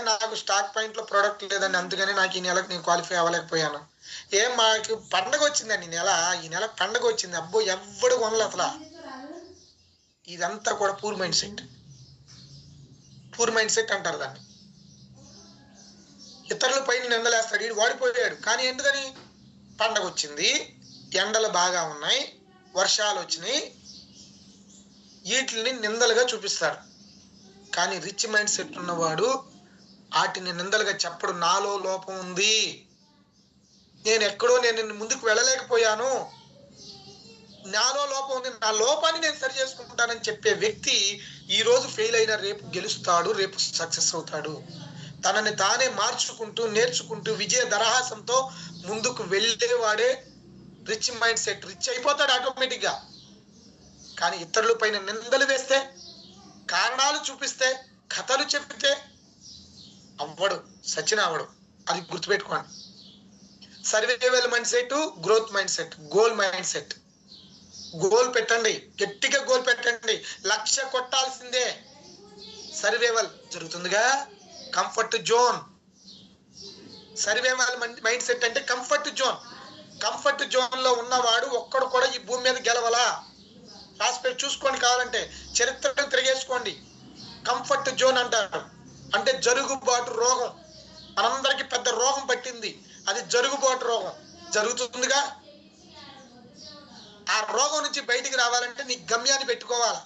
నాకు స్టాక్ పాయింట్ లో ప్రోడక్ట్ లేదండి, అందుకని నాకు ఈ నెలకు నేను క్వాలిఫై అవ్వలేకపోయాను. మాకు పండగ వచ్చిందండి, ఈ నెల పండగ వచ్చింది, అబ్బో ఎవ్వడు కొనలు అసలు. ఇదంతా కూడా poor mind set. Poor mind set అంటారు దాన్ని. ఇతరుల పైన నిందలేస్తాడు, వీడు వాడిపోయాడు, కానీ ఎందుకని? పండగ వచ్చింది, ఎండలు బాగా ఉన్నాయి, వర్షాలు వచ్చినాయి, వీటిని నిందలుగా చూపిస్తాడు. కానీ రిచ్ మైండ్ సెట్ ఉన్నవాడు వాటిని నిందలుగా చెప్పడు. నాలో లోపం ఉంది, నేను ముందుకు వెళ్ళలేకపోయాను, నాలో లోపం ఉంది, నా లోపాన్ని నేను సరి చేసుకుంటానని చెప్పే వ్యక్తి ఈ రోజు ఫెయిల్ అయినా రేపు గెలుస్తాడు, రేపు సక్సెస్ అవుతాడు. తనని తానే మార్చుకుంటూ నేర్చుకుంటూ విజయ దరహాసంతో ముందుకు వెళ్ళేవాడే రిచ్ మైండ్ సెట్. రిచ్ అయిపోతాడు ఆటోమేటిక్గా. కానీ ఇతరుల పైన నిందలు వేస్తే, కారణాలు చూపిస్తే, కథలు చెప్తే అవ్వడు, సచిన అవ్వడు. అది గుర్తుపెట్టుకోండి. Survival mind set, growth mind set, goal mind set. Goal పెట్టండి, గట్టిగా గోల్ పెట్టండి. లక్ష్య కొట్టాల్సిందే. సర్వైవల్ జరుగుతుందిగా, comfort zone. Survival mind set అంటే కంఫర్ట్ జోన్. కంఫర్ట్ జోన్ లో ఉన్నవాడు ఒక్కడు కూడా ఈ భూమి మీద గెలవలా. రాసిపెట్టి చూసుకోండి, కావాలంటే చరిత్రను తిరిగేసుకోండి. కంఫర్ట్ జోన్ అంటారు. అంటే జరుగుబాటు రోగం. మనందరికి పెద్ద రోగం పట్టింది, అది జరుగుబాటు రోగం. జరుగుతుందిగా. ఆ రోగం నుంచి బయటికి రావాలంటే నీ గమ్యాన్ని పెట్టుకోవాలి.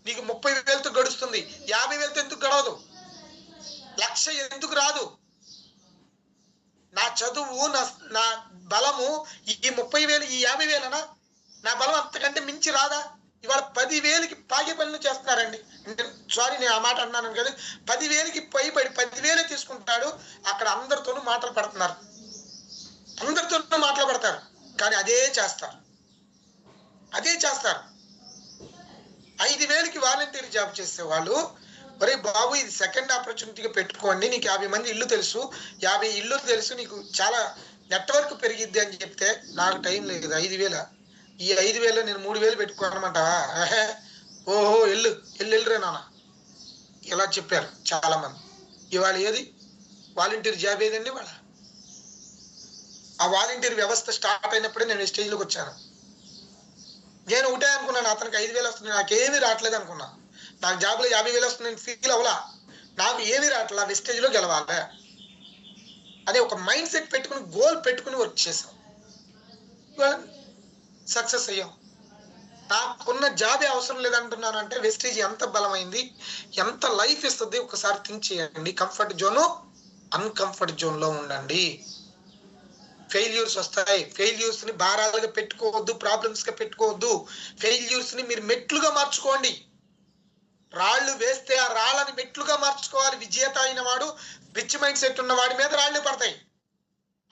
నీకు 30,000తో గడుస్తుంది, 50,000తో ఎందుకు గడవదు? లక్ష ఎందుకు రాదు? నా చదువు, నా బలము ఈ 30,000, ఈ 50,000 నా బలం అంతకంటే మించి రాదా? ఇవాళ 10,000కి పాగే పనులు చేస్తున్నారండి. అంటే సారీ, నేను ఆ మాట అన్నాను కదా. 10,000కి పైబడి 10,000 తీసుకుంటాడు. అక్కడ అందరితోనూ మాటలు పడుతున్నారు, అందరితోనూ మాటలు పడతారు. కానీ అదే చేస్తారు. 5,000కి వాలంటీర్ జాబ్ చేసేవాళ్ళు, ఒరే బాబు ఇది సెకండ్ ఆపర్చునిటీగా పెట్టుకోండి, నీకు 50 మంది ఇల్లు తెలుసు, 50 ఇల్లు తెలుసు, నీకు చాలా నెట్వర్క్ పెరిగిద్ది అని చెప్తే, నాకు టైం లేదు, 5,000, ఈ 5,000 నేను 3,000 పెట్టుకోనమంటావా? ఓహో ఎల్లురా నాన్న, ఇలా చెప్పారు చాలా మంది. ఇవాళ ఏది వాలంటీర్ జాబ్ ఏదండి? వాళ్ళ ఆ వాలంటీర్ వ్యవస్థ స్టార్ట్ అయినప్పుడే నేను స్టేజ్లోకి వచ్చాను. నేను ఒకటే అనుకున్నాను, అతనికి 5,000 వస్తుంది, నాకేమీ రావట్లేదు అనుకున్నా. నాకు జాబ్లో 50,000 వస్తుంది, నేను ఫీల్ అవ్వలా. నాకు ఏమీ రావట్లా, వెస్టేజ్లో గెలవాలి అదే ఒక మైండ్ సెట్ పెట్టుకుని, గోల్ పెట్టుకుని వర్క్ చేసాం, సక్సెస్ అయ్యాం. నాకున్న జాబే అవసరం లేదంటున్నానంటే వెస్టేజ్ ఎంత బలమైంది, ఎంత లైఫ్ ఇస్తుంది ఒకసారి థింక్ చేయండి. కంఫర్ట్ జోను, అన్కంఫర్ట్ జోన్లో ఉండండి. ఫెయిల్యూర్స్ వస్తాయి. ఫెయిల్యూర్స్ ని భారాలుగా పెట్టుకోవద్దు, ప్రాబ్లమ్స్ గా పెట్టుకోవద్దు. ఫెయిల్యూర్స్ ని మీరు మెట్లుగా మార్చుకోండి. రాళ్ళు వేస్తే ఆ రాళ్ళని మెట్లుగా మార్చుకోవాలి. విజేత అయిన వాడు, రిచ్ మైండ్ సెట్ ఉన్న వాడి మీద రాళ్ళు పడతాయి.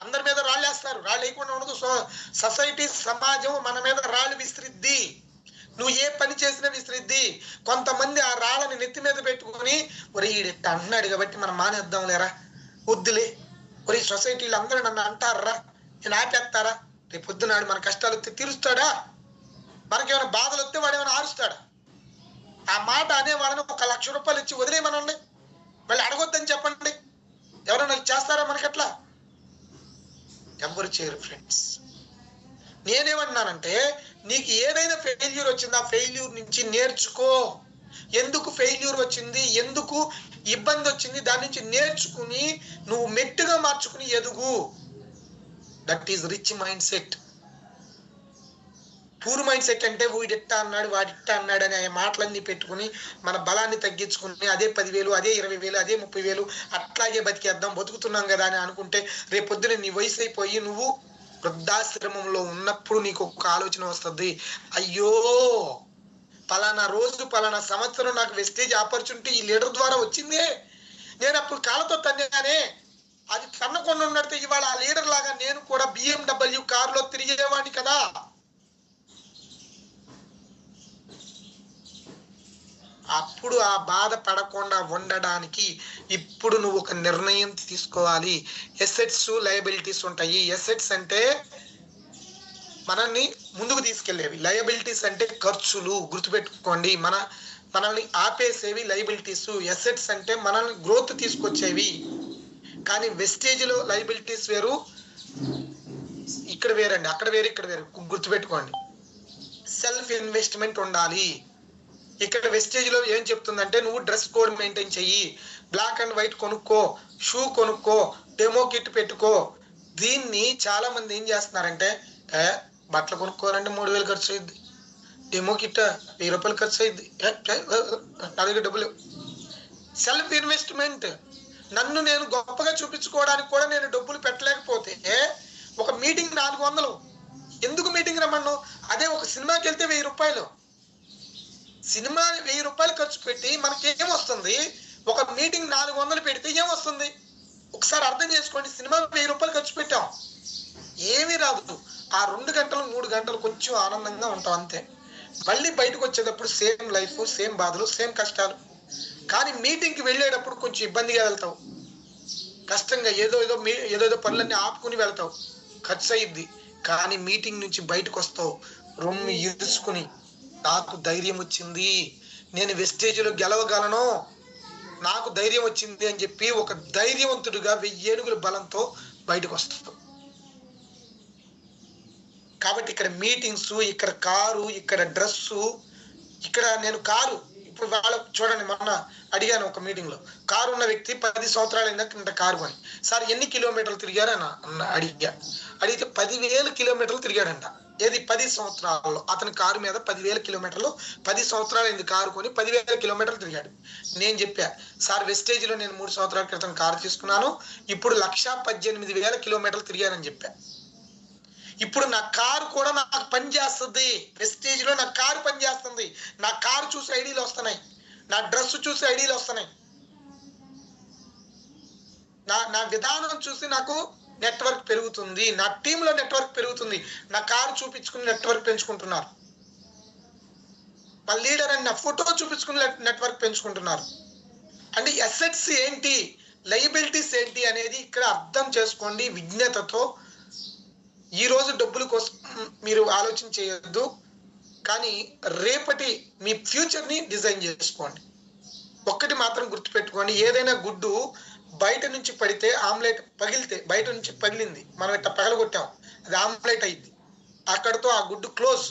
అందరి మీద రాళ్ళు వేస్తారు, రాళ్ళు వేయకుండా ఉండదు. సొసైటీ, సమాజం మన మీద రాళ్ళు విసిరిద్ది. నువ్వు ఏ పని చేసినా విసిరిద్ది. కొంతమంది ఆ రాళ్ళని నెత్తి మీద పెట్టుకుని, ఒరే ఈడెట్ట అంటున్నాడు కాబట్టి మనం మానేద్దాం లేరా, వద్దులే, ఒరే సొసైటీలో అందరూ నన్ను అంటారా, నేను ఆపేస్తారా, రేపు పొద్దునాడు మన కష్టాలు వస్తే తీరుస్తాడా? మనకేమైనా బాధలు వస్తే వాడు ఏమైనా ఆరుస్తాడా? ఆ మాట అనేవాళ్ళని 1,00,000 రూపాయలు ఇచ్చి వదిలేయమనండి, మళ్ళీ అడగొద్దని చెప్పండి. ఎవరైనా చేస్తారా మనకట్లా? ఎవరు చేయరు ఫ్రెండ్స్. నేనేమన్నానంటే, నీకు ఏదైనా ఫెయిల్యూర్ వచ్చింది, ఆ ఫెయిల్యూర్ నుంచి నేర్చుకో. ఎందుకు ఫెయిల్యూర్ వచ్చింది, ఎందుకు ఇబ్బంది వచ్చింది, దాని నుంచి నేర్చుకుని నువ్వు మెట్టుగా మార్చుకుని ఎదుగు. That is rich mind set. Poor mind set అంటే వీడిట్ట అన్నాడు, వాడిట్ట అన్నాడు అనే మాటలన్నీ పెట్టుకుని మన బలాన్ని తగ్గించుకుని అదే 10,000, అదే 20,000, అదే 30,000 అట్లాగే బతికేద్దాం, బతుకుతున్నాం కదా అని అనుకుంటే రేపొద్దున నీ వయసు అయిపోయి నువ్వు వృద్ధాశ్రమంలో ఉన్నప్పుడు నీకు ఒక ఆలోచన వస్తుంది, అయ్యో పలానా రోజు పలానా సంవత్సరం నాకు వెస్టేజ్ ఆపర్చునిటీ ఈ లీడర్ ద్వారా వచ్చిందే, నేను అప్పుడు కాళ్ళతో తన్నానే, అది తన్నకుండా ఉన్నట్టు ఇవాళ ఆ లీడర్ లాగా నేను కూడా BMW కారులో తిరిగేవాడిని కదా. అప్పుడు ఆ బాధ పడకుండా ఉండడానికి ఇప్పుడు నువ్వు ఒక నిర్ణయం తీసుకోవాలి. ఎసెట్స్, లయబిలిటీస్ ఉంటాయి. ఎసెట్స్ అంటే మనల్ని ముందుకు తీసుకెళ్లేవి, లయబిలిటీస్ అంటే ఖర్చులు. గుర్తుపెట్టుకోండి, మనల్ని ఆపేసేవి లయబిలిటీస్. ఎసెట్స్ అంటే మనల్ని గ్రోత్ తీసుకొచ్చేవి. కానీ వెస్టేజ్లో లయబిలిటీస్ వేరు, ఇక్కడ వేరండి, అక్కడ వేరు, ఇక్కడ వేరు. గుర్తుపెట్టుకోండి, సెల్ఫ్ ఇన్వెస్ట్మెంట్ ఉండాలి. ఇక్కడ వెస్టేజ్లో ఏం చెప్తుందంటే, నువ్వు డ్రెస్ కోడ్ మెయింటైన్ చెయ్యి, బ్లాక్ అండ్ వైట్ కొనుక్కో, షూ కొనుక్కో, డెమో కిట్ పెట్టుకో. దీన్ని చాలా మంది ఏం చేస్తున్నారంటే, బట్టలు కొనుక్కోవాలంటే 3,000 ఖర్చు అయింది, డెమో కిట్ 1,000 రూపాయలు ఖర్చు అయింది, నా దగ్గర డబ్బులు. Self investment. నన్ను నేను గొప్పగా చూపించుకోవడానికి కూడా నేను డబ్బులు పెట్టలేకపోతే ఒక మీటింగ్ 400, ఎందుకు మీటింగ్ రమ్మను? అదే ఒక సినిమాకి వెళ్తే 1000 రూపాయలు, సినిమా 1000 రూపాయలు ఖర్చు పెట్టి మనకి ఏమొస్తుంది? ఒక మీటింగ్ 400 పెడితే ఏమొస్తుంది? ఒకసారి అర్థం చేసుకోండి. సినిమా 1000 రూపాయలు ఖర్చు పెట్టాం, ఏమీ రాదు. ఆ 2 గంటలు 3 గంటలు కొంచెం ఆనందంగా ఉంటాం అంతే. మళ్ళీ బయటకు వచ్చేటప్పుడు సేమ్ లైఫ్, సేమ్ బాధలు, సేమ్ కష్టాలు. కానీ మీటింగ్కి వెళ్ళేటప్పుడు కొంచెం ఇబ్బందిగా వెళ్తావు, కష్టంగా ఏదో పనులన్నీ ఆపుకుని వెళ్తావు, ఖర్చు అయ్యిద్ది. కానీ మీటింగ్ నుంచి బయటకు వస్తావు రొమ్ము ఇరుచుకుని, నాకు ధైర్యం వచ్చింది, నేను వెస్టేజ్లో గెలవగలను, నాకు ధైర్యం వచ్చింది అని చెప్పి ఒక ధైర్యవంతుడిగా 1000 ఏనుగుల బలంతో బయటకు వస్తావు. కాబట్టి ఇక్కడ మీటింగ్స్, ఇక్కడ కారు, ఇక్కడ డ్రెస్సు, ఇక్కడ నేను కారు ఇప్పుడు వాళ్ళ చూడండి, మొన్న అడిగాను ఒక మీటింగ్ లో, కారు ఉన్న వ్యక్తి 10 సంవత్సరాలు అయిందా కారు కొని, సార్ ఎన్ని కిలోమీటర్లు తిరిగారని అడిగితే 10,000 కిలోమీటర్లు తిరిగాడంట. ఏది 10 సంవత్సరాల్లో అతని కారు మీద 10,000 కిలోమీటర్లు, 10 సంవత్సరాలు అయింది కారు కొని 10,000 కిలోమీటర్లు తిరిగాడు. నేను చెప్పా, సార్ వెస్టేజ్లో నేను 3 సంవత్సరాల క్రితం కారు తీసుకున్నాను, ఇప్పుడు 1,18,000 కిలోమీటర్లు తిరిగానని చెప్పా. ఇప్పుడు నా కారు కూడా నాకు పని చేస్తుంది, వెస్టేజ్లో నా కారు పని చేస్తుంది, నా కారు చూసి ఐడీలు వస్తున్నాయి, నా డ్రెస్ చూసి ఐడీలు వస్తున్నాయి, నా విధానం చూసి నాకు నెట్వర్క్ పెరుగుతుంది, నా టీంలో నెట్వర్క్ పెరుగుతుంది, నా కారు చూపించుకుని నెట్వర్క్ పెంచుకుంటున్నారు, మా లీడర్ అని నా ఫోటో చూపించుకుని నెట్వర్క్ పెంచుకుంటున్నారు. అంటే అసెట్స్ ఏంటి, లయబిలిటీస్ ఏంటి అనేది ఇక్కడ అర్థం చేసుకోండి. విజ్ఞతతో ఈ రోజు డబ్బుల కోసం మీరు ఆలోచన చేయొద్దు, కానీ రేపటి మీ ఫ్యూచర్ని డిజైన్ చేసుకోండి. ఒక్కటి మాత్రం గుర్తుపెట్టుకోండి, ఏదైనా గుడ్డు బయట నుంచి పడితే ఆమ్లెట్ పగిలితే, బయట నుంచి పగిలింది మనం ఇట్లా పగలగొట్టాం, అది ఆమ్లెట్ అయింది, అక్కడితో ఆ గుడ్డు క్లోజ్,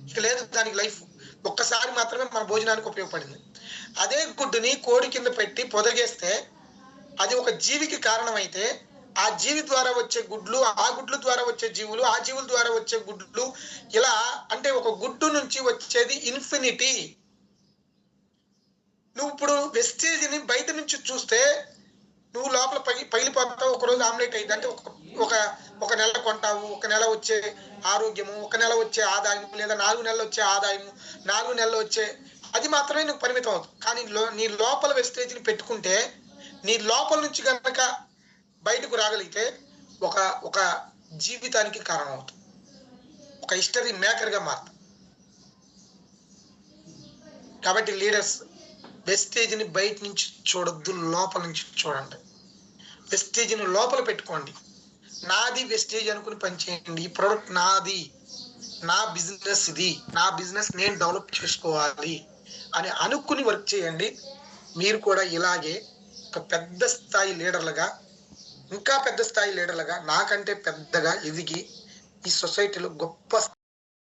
ఇక లేదు దానికి లైఫ్. ఒక్కసారి మాత్రమే మన భోజనానికి ఉపయోగపడింది. అదే గుడ్డుని కోడి కింద పెట్టి పొదగేస్తే అది ఒక జీవికి కారణమైతే, ఆ జీవి ద్వారా వచ్చే గుడ్లు, ఆ గుడ్లు ద్వారా వచ్చే జీవులు, ఆ జీవుల ద్వారా వచ్చే గుడ్లు, ఇలా అంటే ఒక గుడ్డు నుంచి వచ్చేది ఇన్ఫినిటీ. నువ్వు ఇప్పుడు వెస్టేజ్ని బయట నుంచి చూస్తే నువ్వు లోపల పగిలిపోతావు, ఒకరోజు ఆమ్లెట్ అయింది అంటే ఒక నెల కొంటావు, ఒక నెల వచ్చే ఆరోగ్యము, ఒక నెల వచ్చే ఆదాయం, లేదా 4 నెలలు వచ్చే ఆదాయము, 4 నెలలు వచ్చే అది మాత్రమే నువ్వు పరిమితం అవుతుంది. కానీ నీ లోపల వెస్టేజ్ని పెట్టుకుంటే, నీ లోపల నుంచి కనుక బయటకు రాగలిగితే ఒక జీవితానికి కారణం అవుతుంది, ఒక హిస్టరీ మేకర్గా మారుతుంది. కాబట్టి లీడర్స్ వెస్టేజ్ని బయట నుంచి చూడొద్దు, లోపల నుంచి చూడండి. వెస్టేజ్ని లోపల పెట్టుకోండి, నాది వెస్టేజ్ అనుకుని పనిచేయండి. ఈ ప్రోడక్ట్ నాది, నా బిజినెస్ ఇది, నా బిజినెస్ నేను డెవలప్ చేసుకోవాలి అని అనుకుని వర్క్ చేయండి. మీరు కూడా ఇలాగే ఒక పెద్ద స్థాయి లీడర్లుగా, ఇంకా పెద్ద స్థాయి లీడర్లుగా, నాకంటే పెద్దగా ఎదిగి ఈ సొసైటీలో గొప్ప